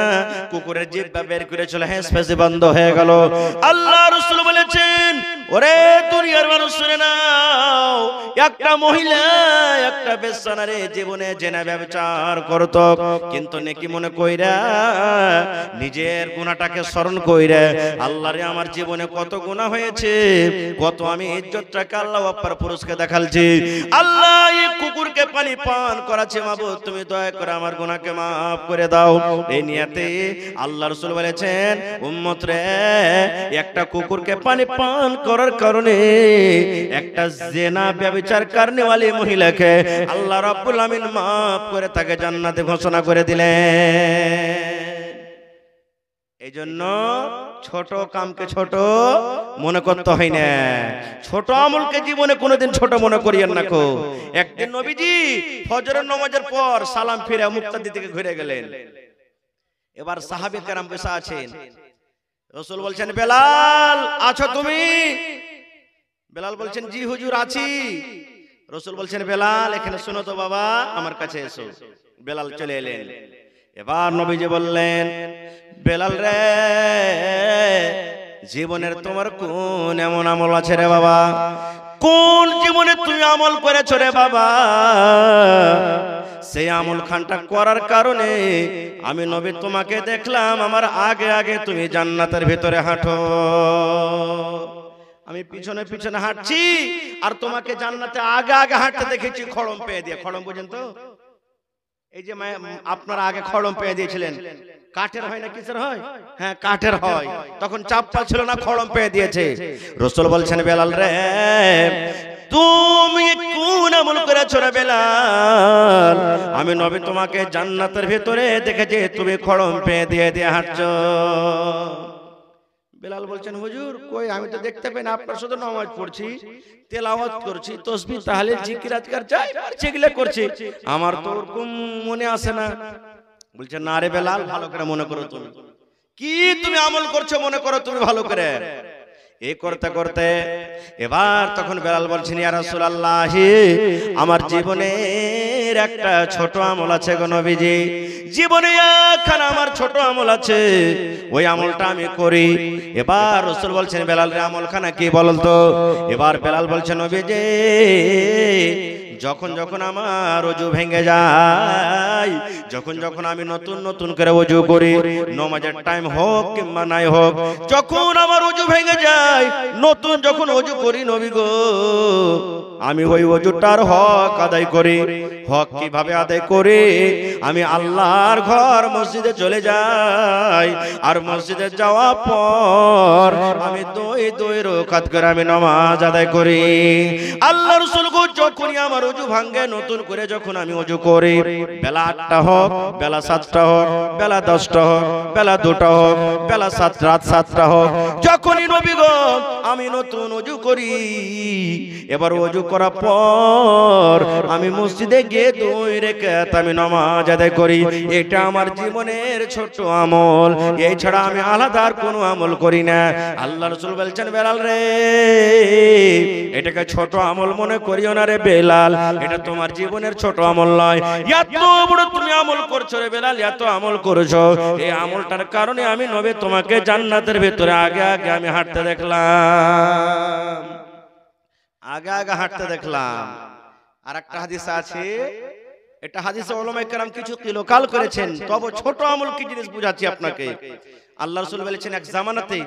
কুকুরের জিহ্বা বের করে চলে হাঁসফাঁসি বন্ধ হয়ে গেল আল্লাহ রাসূল বলেছেন ওরে দুনিয়ার মানুষ শুনে নাও একটা মহিলা একটা বেশ্যা নারী জীবনে জেনা ব্যভিচার করত কিন্তু নেকি মনে কইরা নিজের গুনাহটাকে স্মরণ কইরা আল্লাহ রে আমার জীবনে কত গুনাহ হয়েছে কত আমি ইজ্জতটাকে আল্লাহ আপার পুরুষকে দেখালছি আল্লাহ এই কুকুরকে পানি পান করাছে মাবুদ তুমি দয়া করে আমার গুনাহকে maaf করে দাও এই নিয়তে আল্লাহ রাসূল বলেছেন উম্মত রে একটা কুকুরকে পানি পান করার কারণে একটা জেনা ব্যভিচার करने वाली महिला के अल्लाह रब्बुल आमीन माफ करे ताके জান্নাতে ঘোষণা করে দিলেন এইজন্য ছোট কামকে ছোট মনে করতে হয় না ছোট আমলকে জীবনে কোনোদিন ছোট মনে করিয়েন না কো একদিন নবীজি ফজরের নামাজের পর সালাম ফিরে মুক্তাদি থেকে ঘুরে গেলেন এবার সাহাবী کرام বসে আছেন রাসূল বলছেন বেলাল আছো তুমি বেলাল বলছেন জি হুজুর আছি রাসূল বলছেন বেলাল এখানে শুনো তো বাবা আমার কাছে এসো বেলাল চলে এলেন এবার নবীজি বললেন বেলাল রে জীবনের তোমার কোন এমন আমল আছে রে বাবা কোন জীবনে তুমি আমল করেছো রে বাবা, সেই আমল খানটা করার কারণে আমি নবী তোমাকে দেখলাম আমার আগে আগে তুমি জান্নাতের ভিতরে হাঁটো। আমি পিছনে পিছনে হাঁটছি আর তোমাকে জান্নাতে আগে আগে হাঁটতে দেখেছি খড়ম পেয়ে দিয়ে। খড়ম বুঝেন তো? এই যে আপনারা আগে খড়ম পেয়ে দিয়েছিলেন, কাঠের হয় না কিসের হয়? হ্যাঁ কাঠের হয়। তখন চাপ্পা ছিল না, খড়ম পেয়ে দিয়েছে। রাসূল বলছেন বেলাল রে তুমি কোন আমল করেছো রে বেলাল, আমি নবী তোমাকে জান্নাতের ভিতরে দেখেছি তুমি খড়ম পেয়ে দিয়ে দিয়ে হাঁটছো। বেলাল বলছেন হুজুর কই, আমি তো দেখতে পাই না, আপনার শুধু নামাজ পড়ছি, তেলাওয়াত করছি, তাসবিহ তাহলিল জিকির আজকার যাই সেগুলো করছি, আমার তো ওরকম মনে আসে না। বলছেন না রে বেলাল ভালো করে মনে করো, তুমি কি তুমি আমল করছো মনে করো তুমি ভালো করে। এই করতে করতে এবার তখন বেলাল বলছেন ইয়া রাসূলুল্লাহ আমার জীবনের একটা ছোট আমল আছে গো নবীজি, জীবনে একখানা আমার ছোট আমল আছে, ওই আমলটা আমি করি। এবার রাসূল বলছেন বেলাল রে আমলখানা কি বলেন তো? এবার বেলাল বলছেন নবীজি যখন যখন আমার ওযু ভেঙে যায়, যখন যখন আমি নতুন নতুন করে ওযু করি, নামাজের টাইম হোক কিংবা নাই হোক, যখন আমার ওযু ভেঙে যায় নতুন যখন ওযু করি নবী গো, আমি ওই ওযুটার হক আদায় করি। হক কিভাবে আদায় করি? আমি আল্লাহর ঘর মসজিদে চলে যাই, আর মসজিদে যাওয়ার পর আমি দুই রাকাত করে আমি নামাজ আদায় করি। আল্লাহর রাসূল গো যখনই আমার ওযু ভাঙে নতুন করে যখন আমি ওযু করি, বেলা 8টা হোক, বেলা 7টা হোক, বেলা 10টা হোক, বেলা 2টা হোক, বেলা 7 রাত 7টা হোক, যখনই নবী গো আমি নতুন ওযু করি, এবার ওযু করার পর আমি মসজিদে গিয়ে 2 রাকাত আমি নামাজ আদায় করি। এটা আমার জীবনের ছোট আমল, এই ছাড়া আমি আলাদা আর কোনো আমল করি না। আল্লাহর রাসূল বলছেন বেলাল রে এটাকে ছোট আমল মনে করিও না রে বেলাল, এটা তোমার জীবনের ছোট আমল নয়, এত বড় তুমি আমল করছো রে বেলাল, এত আমল করেছো, এই আমলটার কারণে আমি নবী তোমাকে জান্নাতের ভিতরে আগে আগে আমি হাঁটতে দেখলাম, আগে আগে হাঁটতে দেখলাম। আর একটা হাদিস আছে, এটা হাদিসে উলামায়ে কেরাম কিছু কিলোকাল করেছেন, তবে ছোট আমল কি জিনিস বুঝাচ্ছি আপনাকে। আল্লাহর রাসূল বলেছেন এক জামানাতে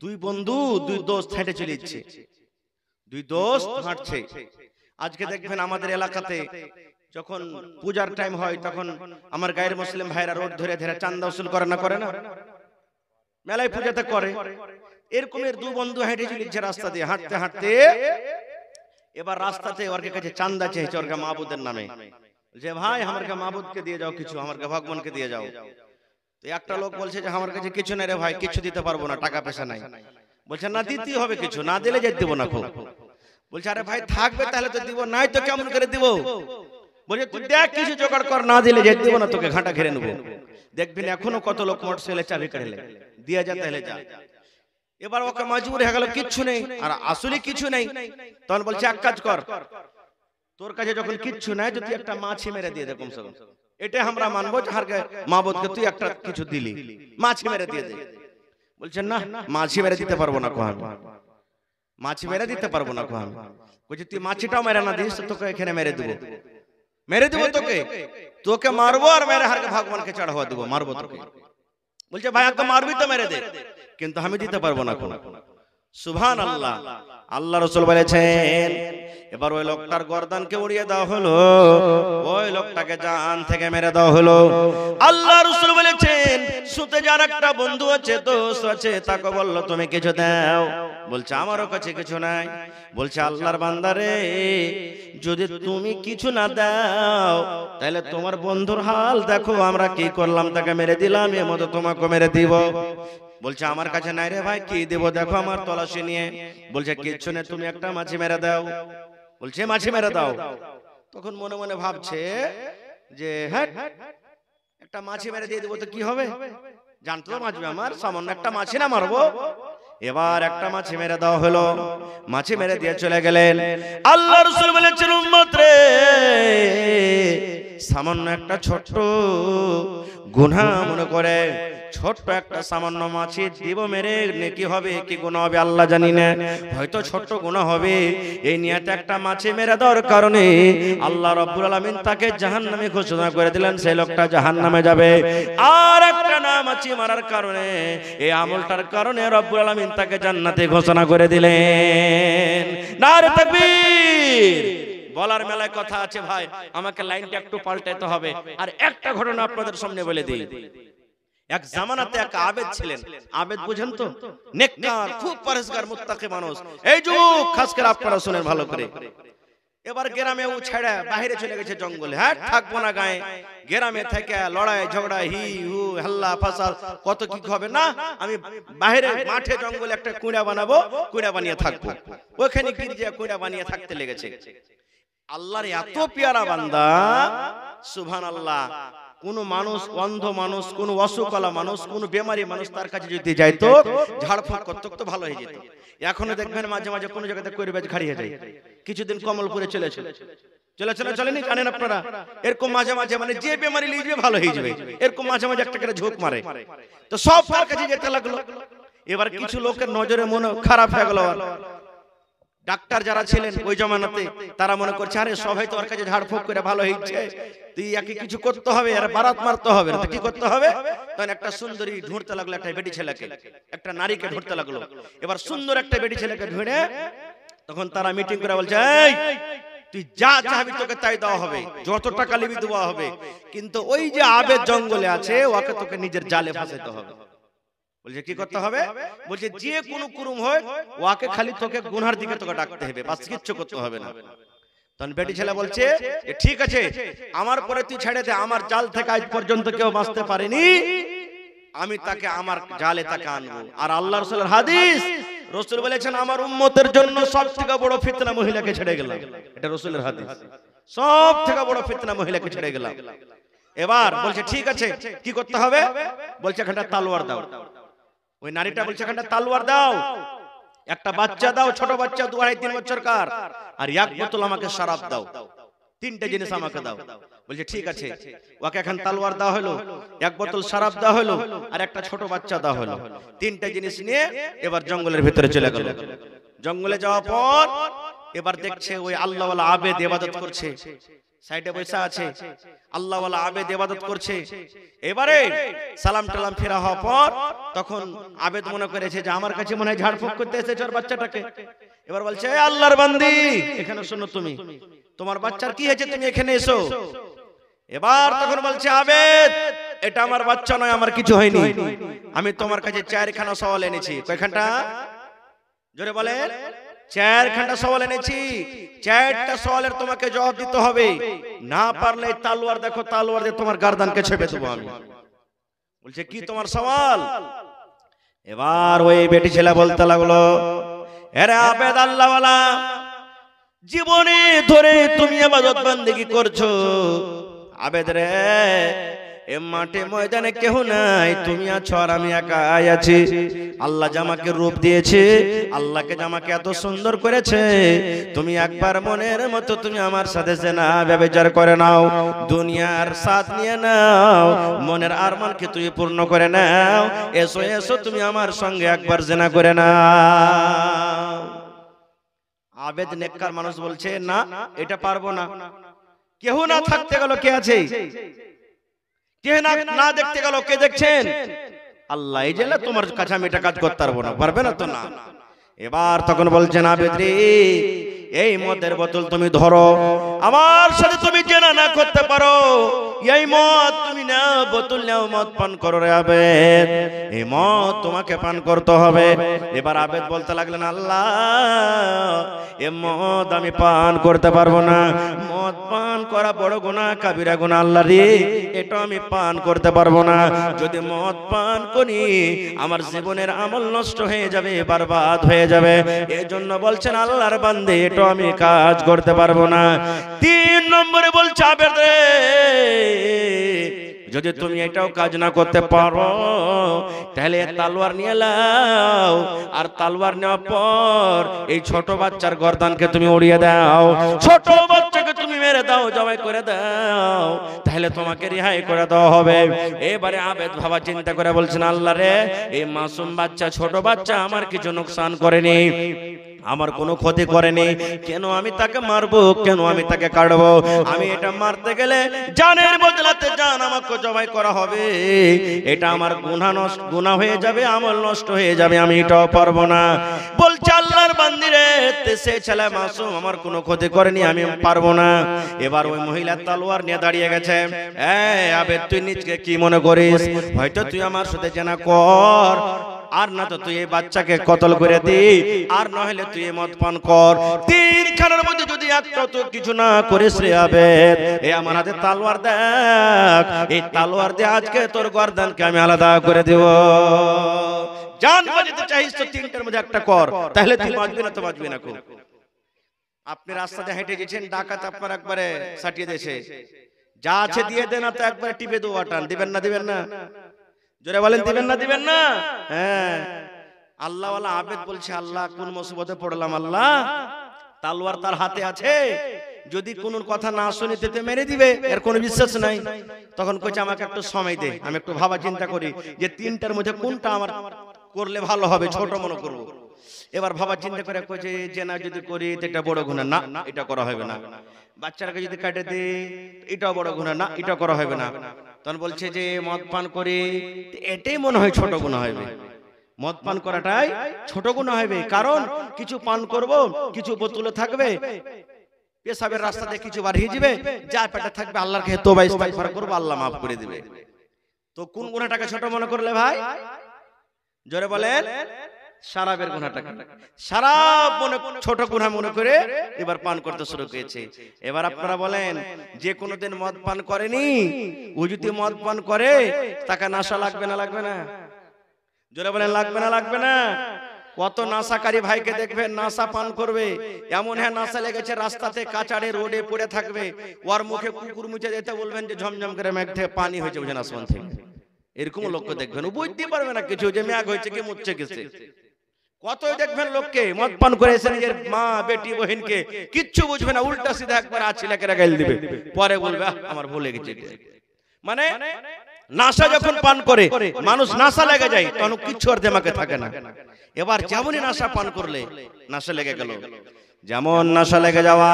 দুই বন্ধু দুই দোস্ত হেঁটে চলেছে, দুই দোস্ত হাঁটছে। আজকে দেখবেন আমাদের এলাকাতে যখন পূজার টাইম হয় তখন আমার গায়ের মুসলিম ভাইরা রোড ধরে ধরে চাঁদা উসুল করে না, করে না? মেলায় পূজাতে করে। এরকমের দুই বন্ধু হেঁটে চলেছে রাস্তা দিয়ে, হাঁটতে হাঁটতে এবার রাস্তাতে ওর কাছে চাঁদা চেয়েছে ওর মাবুদের নামে, যে ভাই আমার মাবুদকে দিয়ে যাও কিছু, আমার ভগবানকে দিয়ে যাও। তো একটা লোক বলছে যে আমার কাছে কিছু নাই রে ভাই, কিছু দিতে পারবো না, টাকা পয়সা নাই। বলছে না দিতেই হবে কিছু, না দিলে যেতে দেবো না। বলছে আরে ভাই থাকবে তাহলে তো দিব, নাই তো কেমন করে দিব? বলছে তুই দেখ কিছু জোগাড় কর, না দিলে যেতে দেবো না, তোকে ঘাটা ঘিরে নেবো। দেখবেন এখনো কত লোক মোটরসাইকেলে চাবি কাটলে দিয়ে যা তাহলে যা। এবার ওকে মজবুর হয়ে গেল, কিচ্ছু নেই, আর আসলে কিছু নেই। তখন বলছে এক কাজ কর, তোর কাছে যখন কিচ্ছু নাই তুই একটা মাছি মেরে দিয়ে দে কমসে কম, এটা আমরা মানবো যে হারকে মাবুদকে তুই একটা কিছু দিলি, মাছি মেরে দিয়ে দে। বলছেন না মাছি মেরে দিতে পারবো না, কোন মাছি মেরে দিতে পারবো না, কোন বলছে তুই মাছিটাও মেরে না দিস তোকে এখানে মেরে দেবো, মেরে দেবো তোকে, তোকে মারবো আর মেরে হারকে ভগবানকে চড়াওয়া দেবো, মারবো তোকে। বলছে ভাই আগে মারবি তো মেরে দে, কিন্তু আমি দিতে পারবো না কোন। সুবহানাল্লাহ। আল্লাহ রাসূল বলেছেন এবার ওই লোকটার গর্দানকে উড়িয়ে দেওয়া হলো, ওই লোকটাকে জান থেকে মেরে দেওয়া হলো। আল্লাহ রাসূল বলেছেন সুতে যার একটা বন্ধু আছে, দোস্ত আছে, তাকে বললো তুমি কিছু দাও, বলছে আমারও কাছে কিছু নাই। বলছে আল্লাহর বান্দারে যদি তুমি কিছু না দাও তাহলে তোমার বন্ধুর হাল দেখো, আমরা কি করলাম, তাকে মেরে দিলাম, এর মতো তোমাকে মেরে দিব। বলছে আমার কাছে নাই রে ভাই, কি দেব দেখো আমার তলাশি নিয়ে। বলছে কিচ্ছু নেই, তুমি একটা মাছি মেরে দাও। বলছে মাছি মেরে দাও। তখন মনে মনে ভাবছে যে হ্যাঁ একটা মাছি মেরে দিয়ে দেবো তো কি হবে, জানতো মাছবে আমার, সামান্য একটা মাছি না মারবো। এবার একটা মাছি মেরে দেওয়া হলো, মাছি মেরে দিয়ে চলে গেলেন। আল্লাহ রাসূল বলেছেন উম্মত রে সামান্য একটা ছোট্ট গুনাহ মনে করে ছোট্ট একটা সামান্য মাছি দিব মেরে নেকি হবে কি গুনাহ হবে আল্লাহ জানি না, হয়তো ছোট্ট গুনাহ হবে। এই নিয়তে একটা মাছি মেরে দেওয়ার কারণে আল্লাহ রাব্বুল আলামিন তাকে জাহান্নামে ঘোষণা করে দিলেন, সেই লোকটা জাহান্নামে যাবে। আর একটা না মাছি মারার কারণে, এই আমলটার কারণে রাব্বুল আলামিন তাকে জান্নাতে ঘোষণা করে দিলেন। নারে তাকবীর। বলার মেলায় কথা আছে ভাই, আমাকে লাইনটা একটু পাল্টাতে হবে। আর একটা ঘটনা আপনাদের সামনে বলে দিই। এক জামানাতে এক আবেদ ছিলেন। আবেদ বুঝেন তো? নেককার, খুব পরেশগার, মুত্তাকি মানুষ। এই যুগ খাস করে আপনারা শুনেন ভালো করে। এবার গ্রামে ও ছেড়ে বাইরে চলে গেছে জঙ্গলে। হ্যাঁ, থাকবো না গায়ে। গ্রামে থেকে লড়াই ঝগড়া হি হু হাল্লা ফাসাদ কত কি হবে না, আমি বাইরে মাঠে জঙ্গলে একটা কুঁড়া বানাবো, কুঁড়া বানিয়ে থাকবো। ওখানে গির্জা কুঁড়া বানিয়ে থাকতে লেগেছে। আল্লাহর এত পেয়ারা বান্দা, সুবহানাল্লাহ। কোন মানুষ, অন্ধ মানুষ, কোন অসুখওয়ালা মানুষ, কোন বেমারি মানুষ তার কাছে যদি যাইতো, ঝাড়ফুঁক করতো তো ভালো হয়ে যেত। এখনো দেখবেন মাঝে মাঝে কোন জায়গাতে করিবাজ খাড়িয়ে যায়। কিছুদিন কমলপুরে চলেছিল, চলেনি জানেন আপনারা? এরকম মাঝে মাঝে মানে যে বেমারি লিয়ে যাবে ভালো হয়ে যাবে, এরকম মাঝে মাঝে একটা করে ঝোঁক মারে। তো সব তার কাছে যেতে লাগলো। এবার কিছু লোকের নজরে মনে খারাপ হয়ে গেল। ডাক্তার যারা ছিলেন ওই জমানাতে, তারা মনে করছে আরে সবাই তো ওর কাছে ঝাড়ফুঁক করে ভালো হয়েছে, তুই একে কিছু করতে হবে, আর বারাত মারতে হবে। তো কি করতে হবে? তখন একটা সুন্দরী ঢুঁড়তে লাগলো, একটা বেটি ছেলেকে, একটা নারীকে ঢুঁড়তে লাগলো। এবার সুন্দর একটা বেটি ছেলেকে ঢুঁড়ে তখন তারা মিটিং করে বলছে, এই তুই যা চাবি তোকে তাই দেওয়া হবে, যত টাকা নিবি দেওয়া হবে, কিন্তু ওই যে আবেদ জঙ্গলে আছে ওকে তোকে নিজের জালে ফাঁসাইতে হবে। বলছে কি করতে হবে? বলছে যে কোনো কুরুম হয় ওকে খালি তোকে গুনহার দিকে তোকে ডাকতে হবে, বাস কিচ্ছু করতে হবে না। তখন বেটি ছেলে বলছে ঠিক আছে, আমার পরে তুই ছেড়ে দে, আমার জাল থেকে আজ পর্যন্ত কেউ বাঁচতে পারেনি, আমি তাকে আমার জালে তাকে আনবো। আর আল্লাহ রাসূলের হাদিস, রাসূল বলেছেন আমার উম্মতের জন্য সবথেকে বড় ফিতনা মহিলাকে ছেড়ে গেলাম। এটা রাসূলের হাদিস, সবথেকে বড় ফিতনা মহিলাকে ছেড়ে গেলাম। এবার বলছে ঠিক আছে, কি করতে হবে? বলছে এখানটা তালোয়ার দাও। ওই নারীটা বলছে এখানটা তালোয়ার দাও, একটা বাচ্চা দাও, ছোট বাচ্চা 2-3 বছরকার, আর এক বোতল আমাকে শরাব দাও, তিনটে জিনিস আমাকে দাও। বলছে ঠিক আছে, ওকে এখন তালোয়ার দেওয়া হলো, এক বোতল শরাব দেওয়া হলো, আর একটা ছোট বাচ্চা দেওয়া হলো। তিনটে জিনিস নিয়ে এবার জঙ্গলের ভিতরে চলে গেল। জঙ্গলে যাওয়ার পর এবার দেখছে ওই আল্লাহওয়ালা আবেদ ইবাদত করছে, সাইডে বসে আছে, আল্লাহওয়ালা আবেদ ইবাদত করছে। এবারে সালাম টালাম ফেরা হওয়ার পর তখন আবেদ মনে করেছে যে আমার কাছে মনে হয় ঝাড়ফুঁক করতে এসেছে ওর বাচ্চাটাকে। এবার বলছে এই আল্লাহর বান্দি, এখানে শোনো, তুমি তোমার বাচ্চার কি হয়েছে, তুমি এখানে এসো। এবার তখন বলছে আবেদ, এটা আমার বাচ্চা নয়, আমার কিছু হয়নি, আমি তোমার কাছে 4খানা সওয়াল এনেছি। কয়খানটা? জোরে বলেন। 4খানা সওয়াল এনেছি, 4টা সওয়ালের তোমাকে জবাব দিতে হবে, না পারলে তালোয়ার দেখো, তালোয়ার দিয়ে তোমার গর্দানকে ছেপে দেবো আমি। বলছে কি তোমার সওয়াল? এবার ওই বেটি ছেলে বলতে লাগলো, আরে আবেদ আল্লাহওয়ালা, জীবনে ধরে তুমি ইবাদত বন্দেগী করছো, আবেদ রে এ মাঠে ময়দানে কেউ নাই, তুমি আছো আর আমি একাই আছি। আল্লাহ জামাকে রূপ দিয়েছে, আল্লাহকে জামাকে এত সুন্দর করেছে, তুমি একবার মনের মতো তুমি আমার সাথে জিনা ব্যভিচার করে নাও, দুনিয়ার সাথ নিয়ে নাও, মনের আরমানকে তুমি পূর্ণ করে নাও, এসো এসো তুমি আমার সঙ্গে একবার জিনা করে নাও। আবেদ নেককার মানুষ বলছে না, এটা পারবো না। কেউ না থাকতে গেল কে আছে? কে না দেখতে গেল কে দেখছেন? আল্লাহ। এই জেলা তোমার কাছে আমি এটা কাজ করতে পারবো না, পারবে না তো না। এবার তখন বলছেন আবেদ রে, এই মদের বোতল তুমি ধরো, আমার সাথে তুমি জেনা না করতে পারো, এই মদ তুমি নাও, বোতল নাও, মদ পান করো রে আবেদ, এই মদ তোমাকে পান করতে হবে। এবার আবেদ বলতে লাগলেন আল্লাহ, এ মদ আমি পান করতে পারবো না, মদ পান করা বড় গুনাহ, কাবিরা গুনাহ আল্লাহ রে, এটা আমি পান করতে পারবো না। যদি মদ পান করি আমার জীবনের আমল নষ্ট হয়ে যাবে, বরবাদ হয়ে যাবে। এজন্য বলছেন আল্লাহর বান্দে, এটা আমি কাজ করতে পারবো না। 3 নম্বরে বলছে আবেদ রে, যদি তুমি এটাও কাজ না করতে পারো তাহলে তালোয়ার নিয়ে নাও, আর তালোয়ার নেওয়ার পর এই ছোট বাচ্চার গর্দানকে তুমি উড়িয়ে দাও, ছোট বাচ্চাকে তুমি মেরে দাও, জবাই করে দাও, তাহলে তাহলে তোমাকে রেহাই করে দেওয়া হবে। এবারে আবেদ বাবা চিন্তা করে বলছেন, আল্লাহ রে, এই মাসুম বাচ্চা, ছোট বাচ্চা আমার কিছু নুকসান করেনি, আমার কোনো ক্ষতি করেনি, কেন আমি তাকে মারবো, কেন আমি তাকে কাটবো? আমি এটা মারতে গেলে জানের বদলাতে জান আমাকে জবাই করা হবে, এটা আমার গুনাহ হয়ে যাবে, আমল নষ্ট হয়ে যাবে, আমি এটাও পারবো না। বলছে আল্লাহর বান্দিরে, সে ছেলে মাসুম, আমার কোনো ক্ষতি করেনি, আমি পারবো না। এবার ওই মহিলা তলোয়ার নিয়ে দাঁড়িয়ে গেছে। আবেদ, তুই নিজকে কি মনে করিস? হয়তো তুই আমার সাথে জেনা কর, আর না তো তুই এই বাচ্চাকে কতল করে দি, আর না হলে তুই মদ পান কর। তিনখানের মধ্যে যদি একটা তো কিছু না করিস রে আবেদ, এই আমার হাতে তলোয়ার দেখ, এই তলোয়ার দিয়ে আজকে তোর গর্দানকে আমি আলাদা করে দেব। জান বাঁচাতে চাইস তো তিনটার মধ্যে একটা কর, তাহলে তুই বাঁচবি না তো বাঁচবি না। খুব আপনি রাস্তাতে হেঁটে গেছেন, ডাকাত আপনার একবারে সাটিয়ে দিয়েছে, যা আছে দিয়ে দেন, না তো একবারে টিপে দেবো, আটান দিবেন না, দিবেন না? জোরে বলেন, দিবেন না, দিবেন না? হ্যাঁ, আল্লাহ ওয়ালা আবেদ বলছে, আল্লাহ কোন মুসিবতে পড়লাম, আল্লাহ তলোয়ার তার হাতে আছে, যদি কোন কথা না শুনে তেতে মেরে দিবে, এর কোনো বিশ্বাস নাই। তখন কইছে আমাকে একটু সময় দে, আমি একটু ভাবা চিন্তা করি যে তিনটার মধ্যে কোনটা আমার করলে ভালো হবে, ছোট মনে করবো। এবার ভাবা চিন্তা করে কইছে, জেনা যদি করি এটা বড় গুনাহ, না এটা করা হবে না। বাচ্চাটাকে যদি কাটে দে, এটাও বড় গুনাহ, না এটা করা হবে না। তখন বলছে যে মদ পান করে, এটাই মনে হয় ছোট গুনাহ হবে, মদ পান করাটাই ছোট গুনাহ হবে, কারণ কিছু পান করব, কিছু বোতলে থাকবে, পেশাবের রাস্তাতে কিছু বাড়িয়ে যাবে, যা পেটে থাকবে আল্লাহর কাছে তওবা ইস্তিগফার করব, আল্লাহ মাফ করে দিবে। তো কোন গুনাহটাকে ছোট মনে করলে ভাই? জোরে বলেন, শরাবের গুনাহটাকে শরাব মনে, ছোট গুনাহ মনে করে এবার পান করতে শুরু করেছে। এবার আপনারা বলেন, যে কোনোদিন মদ পান করেনি, ও যদি মদ পান করে, তাকে নেশা লাগবে না, লাগবে না? জোরে বলেন, লাগবে না, লাগবে না? কত নাশাকারী ভাইকে দেখবেন নাশা পান করবে, এমন হ্যাঁ নাশা লেগেছে রাস্তাতে কাচাড়ে রোডে পড়ে থাকবে, ওর মুখে কুকুর মুছে দিতে বলবেন যে ঝমঝম করে মেঘ থেকে পানি হয়েছে, বুঝেন আসমান থেকে, এরকম লোককে দেখবেন, ও বুঝতে পারবে না কিছু যে মেঘ হয়েছে কি মুচ্ছে গেছে। কতই দেখবেন লোককে মদ পান করে এসে নিজের মা বেটি বহিনকে কিচ্ছু বুঝবে না, উল্টা সিধা একবার আছে লেকেরা গাইল দিবে, পরে বলবে আমার ভুলে গেছে। মানে নাশা যখন পান করে মানুষ নাশা লেগে যায়, তখন কিচ্ছু আর দিমাগে থাকে না। এবার যেমনই নাশা পান করলে নাশা লেগে গেল, যেমন নাশা লেগে যাওয়া,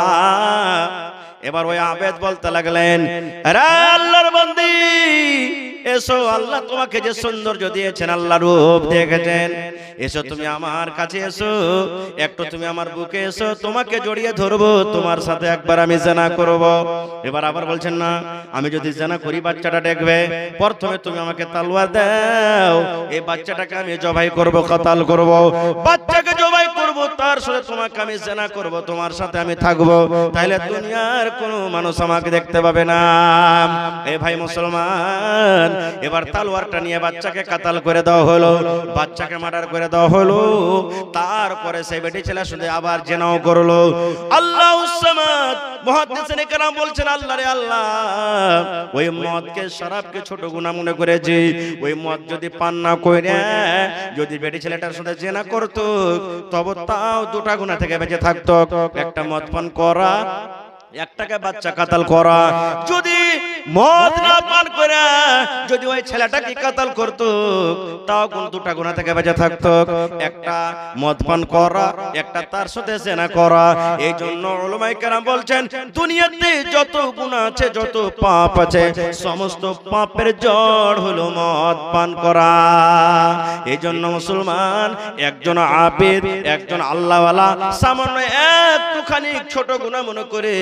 এবার ওই আবেদ বলতে লাগলেন, আরে আল্লাহর বান্দি এসো, আল্লাহ তোমাকে যে সৌন্দর্য দিয়েছেন, আল্লাহ রূপ দেখেছেন, এসো তুমি আমার কাছে এসো, একটু তুমি আমার বুকে এসো, তোমাকে জড়িয়ে ধরবো, তোমার সাথে একবার আমি জিনা করব। এবার আবার বলছেন, না আমি যদি জিনা করি বাচ্চাটা দেখবে, প্রথমে তুমি আমাকে তলোয়ার দাও, এই বাচ্চাটাকে আমি জবাই করব, কতল করব, বাচ্চাকে জবাই করব, তার সাথে তোমাকে আমি জিনা করব, তোমার সাথে আমি থাকবো, তাহলে দুনিয়ার কোনো মানুষ আমাকে দেখতে পাবে না। এই ভাই মুসলমান, এবার তলোয়ারটা নিয়ে বাচ্চাকে কাতাল করে দেওয়া হলো, বাচ্চাকে মার্ডার করে দেওয়া হলো। তারপরে সেই বেটি ছেলে শুধু আবার জেনাও করলো। আল্লাহুস সামাদ মুহাদ্দিসিন কেরাম বলছেন, আল্লাহ রে আল্লাহ, ওই মদকে শরাবকে ছোট গুনাহ মনে করেছি, ওই মদ যদি পান না করে যদি বেটি ছেলেটার সাথে জেনা করত, তবে তাও দুটা গুনাহ থেকে বেঁচে থাকতো, একটা মদ পান করা, একটাকে বাচ্চা কাতাল করা। যদি মদ না পান করে যদি ওই ছেলেটাকে কাতাল করত, তাও কোন দুটা গুনাহ থেকে বেঁচে থাকতো, একটা মদ পান করা, একটা তার সাথে জিনা করা। এই জন্য উলামায়ে কেরাম বলছেন, দুনিয়াতে যত গুনাহ আছে, যত পাপ আছে, সমস্ত পাপের জড় হলো মদ পান করা। এই জন্য মুসলমান একজন আবেদ, একজন আল্লাহওয়ালা, সামান্য একটুখানি ছোট গুনাহ মনে করে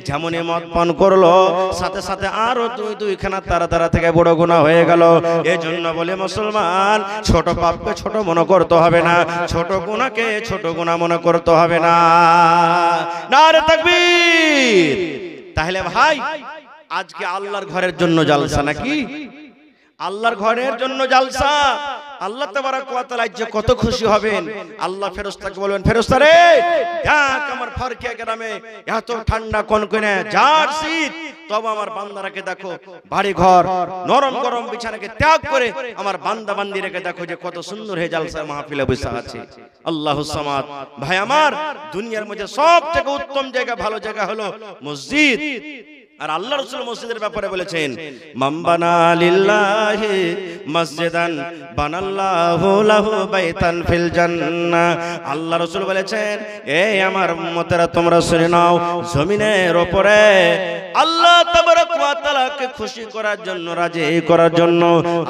যেমনই মদ পান করলো, সাথে সাথে আরো দুইখানা তারা থেকে বড় গুনাহ হয়ে গেল। এই জন্য বলে মুসলমান, ছোট পাপকে ছোট মনে করতে হবে না, ছোট গুনাহকে ছোট গুনাহ মনে করতে হবে না। নারে তাকবীর। তাহলে ভাই, আজকে আল্লাহর ঘরের জন্য জালসা নাকি? আল্লাহর ঘরের জন্য জালসা। আল্লাহ তাবারাক ওয়া তাআলা যে কত খুশি হবেন। আল্লাহ ফেরেশতাকে বলবেন, ফেরেশতা রে, দেখ আমার ফারকিয়া গ্রামে এত ঠান্ডা কনকনে জার শীত, তবে আমার বান্দারাকে দেখো বাড়ি ঘর নরম গরম বিছানাকে ত্যাগ করে আমার বান্দা বান্দিরাকে দেখো যে কত সুন্দর হয়ে জালসার মাহফিলে বসে আছে। আল্লাহুস সামাদ। ভাই আমার, দুনিয়ার মধ্যে সবথেকে উত্তম জায়গা, ভালো জায়গা হলো মসজিদ। আর আল্লাহ রাসূল মসজিদের ব্যাপারে বলেছেন, মান বানা লিল্লাহি মসজিদান বানাল্লাহু লাহু বাইতান ফিল জান্নাহ। আল্লাহ রাসূল বলেছেন, এই আমার উম্মতেরা তোমরা শুনে নাও, জমিনের উপরে আল্লাহ তাবারক ওয়া তাআলাকে খুশি করার জন্য, রাজি করার জন্য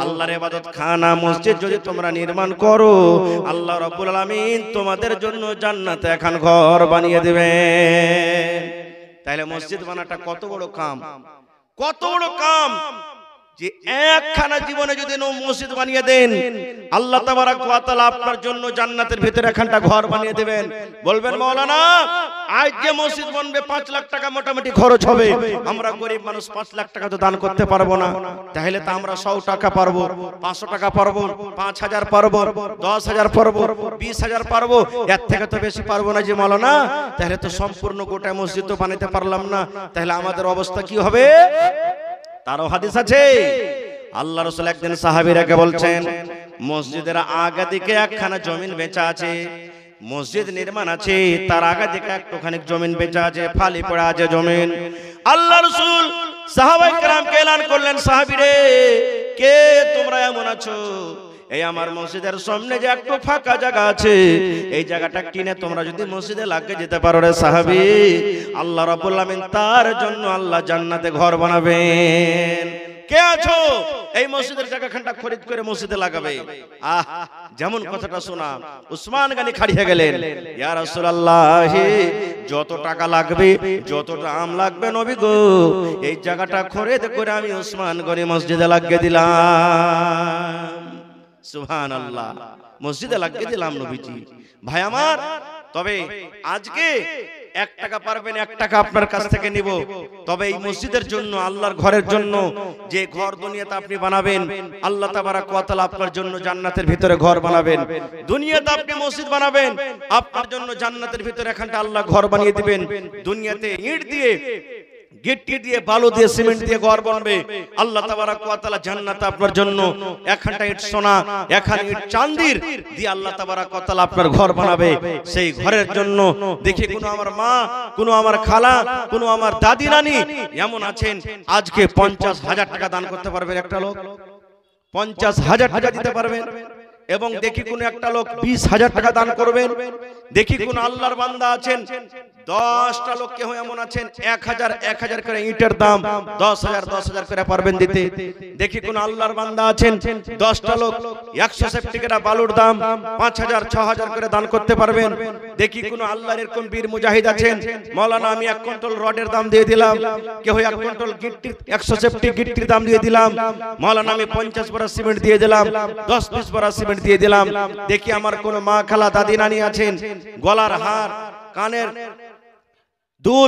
আল্লাহর ইবাদত খানা মসজিদ যদি তোমরা নির্মাণ করো, আল্লাহ রাব্বুল আলামিন তোমাদের জন্য জান্নাতে এখন ঘর বানিয়ে দিবেন। তাহলে মসজিদ বানাটা কত বড় কাম, কত বড় কাম যে একখানা জীবনে যদি মসজিদ বানিয়ে দেন, আল্লাহ তাবারক ওয়া তাআলা আপনার জন্য জান্নাতের ভিতরে একখানা ঘর বানিয়ে দিবেন। বলবেন মাওলানা আজ যে মসজিদ বানবে 5 লাখ টাকা মোটামুটি খরচ হবে, আমরা গরিব মানুষ 5 লাখ টাকা তো দান করতে পারবো না। তাহলে তো আমরা 100 টাকা পারবো, 500 টাকা পারবো, 5000 পারবো, 10,000 পারবো, 20,000 পারবো, এর থেকে তো বেশি পারবো না যে মাওলানা। তাহলে তো সম্পূর্ণ গোটা মসজিদ তো বানাতে পারলাম না, তাহলে আমাদের অবস্থা কি হবে? তারও হাদিস আছে, আল্লাহ রাসূল একদিন সাহাবীরাকে বলছেন, মসজিদের আগে দিকে একখানা জমিন বেচা আছে, মসজিদ নির্মাণ আছে, তার আগে দিকে একটুখানি জমিন বেচা আছে, ফালি পড়া আছে জমিন। আল্লাহ রাসূল সাহাবায়ে কেরামকে এলান করলেন, সাহাবীরে কে তোমরা এমন আছো, এই আমার মসজিদের সামনে যে একটু ফাঁকা জায়গা আছে, এই জায়গাটা কিনে তোমরা যদি মসজিদে লাগিয়ে যেতে পারো রে সাহাবী, আল্লাহ রাব্বুল আলামিন তার জন্য আল্লাহ জান্নাতে ঘর বানাবেন। কে আছো এই মসজিদের জায়গাখানটা খরিদ করে মসজিদে লাগাবে? আহ, যেমন কথাটা শোনা, উসমান গনি খাড়ি হয়ে গেলেন, ইয়া রাসূলুল্লাহ যত টাকা লাগবে, যত দাম লাগবে নবী গো, এই জায়গাটা খরিদ করে আমি উসমান গনি মসজিদে লাগিয়ে দিলাম। সুবহানাল্লাহ, মসজিদে লাগিয়ে দিলাম নবীজি। ভাই আমার, তবে আজকে 1 টাকা পারবেন, 1 টাকা আপনার কাছ থেকে নিব, তবে এই মসজিদের জন্য, আল্লাহর ঘরের জন্য, যে ঘর দুনিয়াতে আপনি বানাবেন, আল্লাহ তাবারক ওয়া তাআলা আপনার জন্য জান্নাতের ভিতরে ঘর বানাবেন। দুনিয়াতে আপনি মসজিদ বানাবেন, আপনার জন্য জান্নাতের ভিতরে এখানটা আল্লাহ ঘর বানিয়ে দিবেন। দুনিয়াতে ইট দিয়ে, গিট্টি দিয়ে, বালু দিয়ে, সিমেন্ট দিয়ে ঘর বানাবে, আল্লাহ তাবারক ওয়া তাআলা জান্নাতে আপনার জন্য একখানটা ইট সোনা, একখানা ইট চাঁদির দিয়ে আল্লাহ তাবারক ওয়া তাআলা আপনার ঘর বানাবে। সেই ঘরের জন্য দেখি কোনো আমার মা, কোনো আমার খালা, কোনো আমার দাদি নানি এমন আছেন, আজকে 50,000 টাকা দান করতে পারবেন একটা লোক, 50,000 টাকা দিতে পারবেন। এবং দেখি কোন একটা লোক 20,000 টাকা দান করবেন। দেখি কোন আল্লাহর বান্দা আছেন, 10টা লোক কেউ এমন আছেন 1000 করে ইটের দাম 10,000 করে পারবেন দিতে। দেখি কোন আল্লাহর বান্দা আছেন 10টা লোক 100 সেফটিকেরা বালুর দাম 5,000 6,000 করে দান করতে পারবেন। দেখি কোন আল্লাহর এরকম বীর মুজাহিদ আছেন, মাওলানা আমি 1 কুইন্টাল রডের দাম দিয়ে দিলাম, কেউ 1 কুইন্টাল গিট্টি 100 সেফটি গিট্টির দাম দিয়ে দিলাম, মাওলানা আমি 50 বড়া সিমেন্ট দিয়ে দিলাম, 10-20 বড়া সিমেন্ট দিয়ে দিলাম। দেখি আমার কোন মা খালা দাদি নানি আছেন, গলার হার, কানের দুল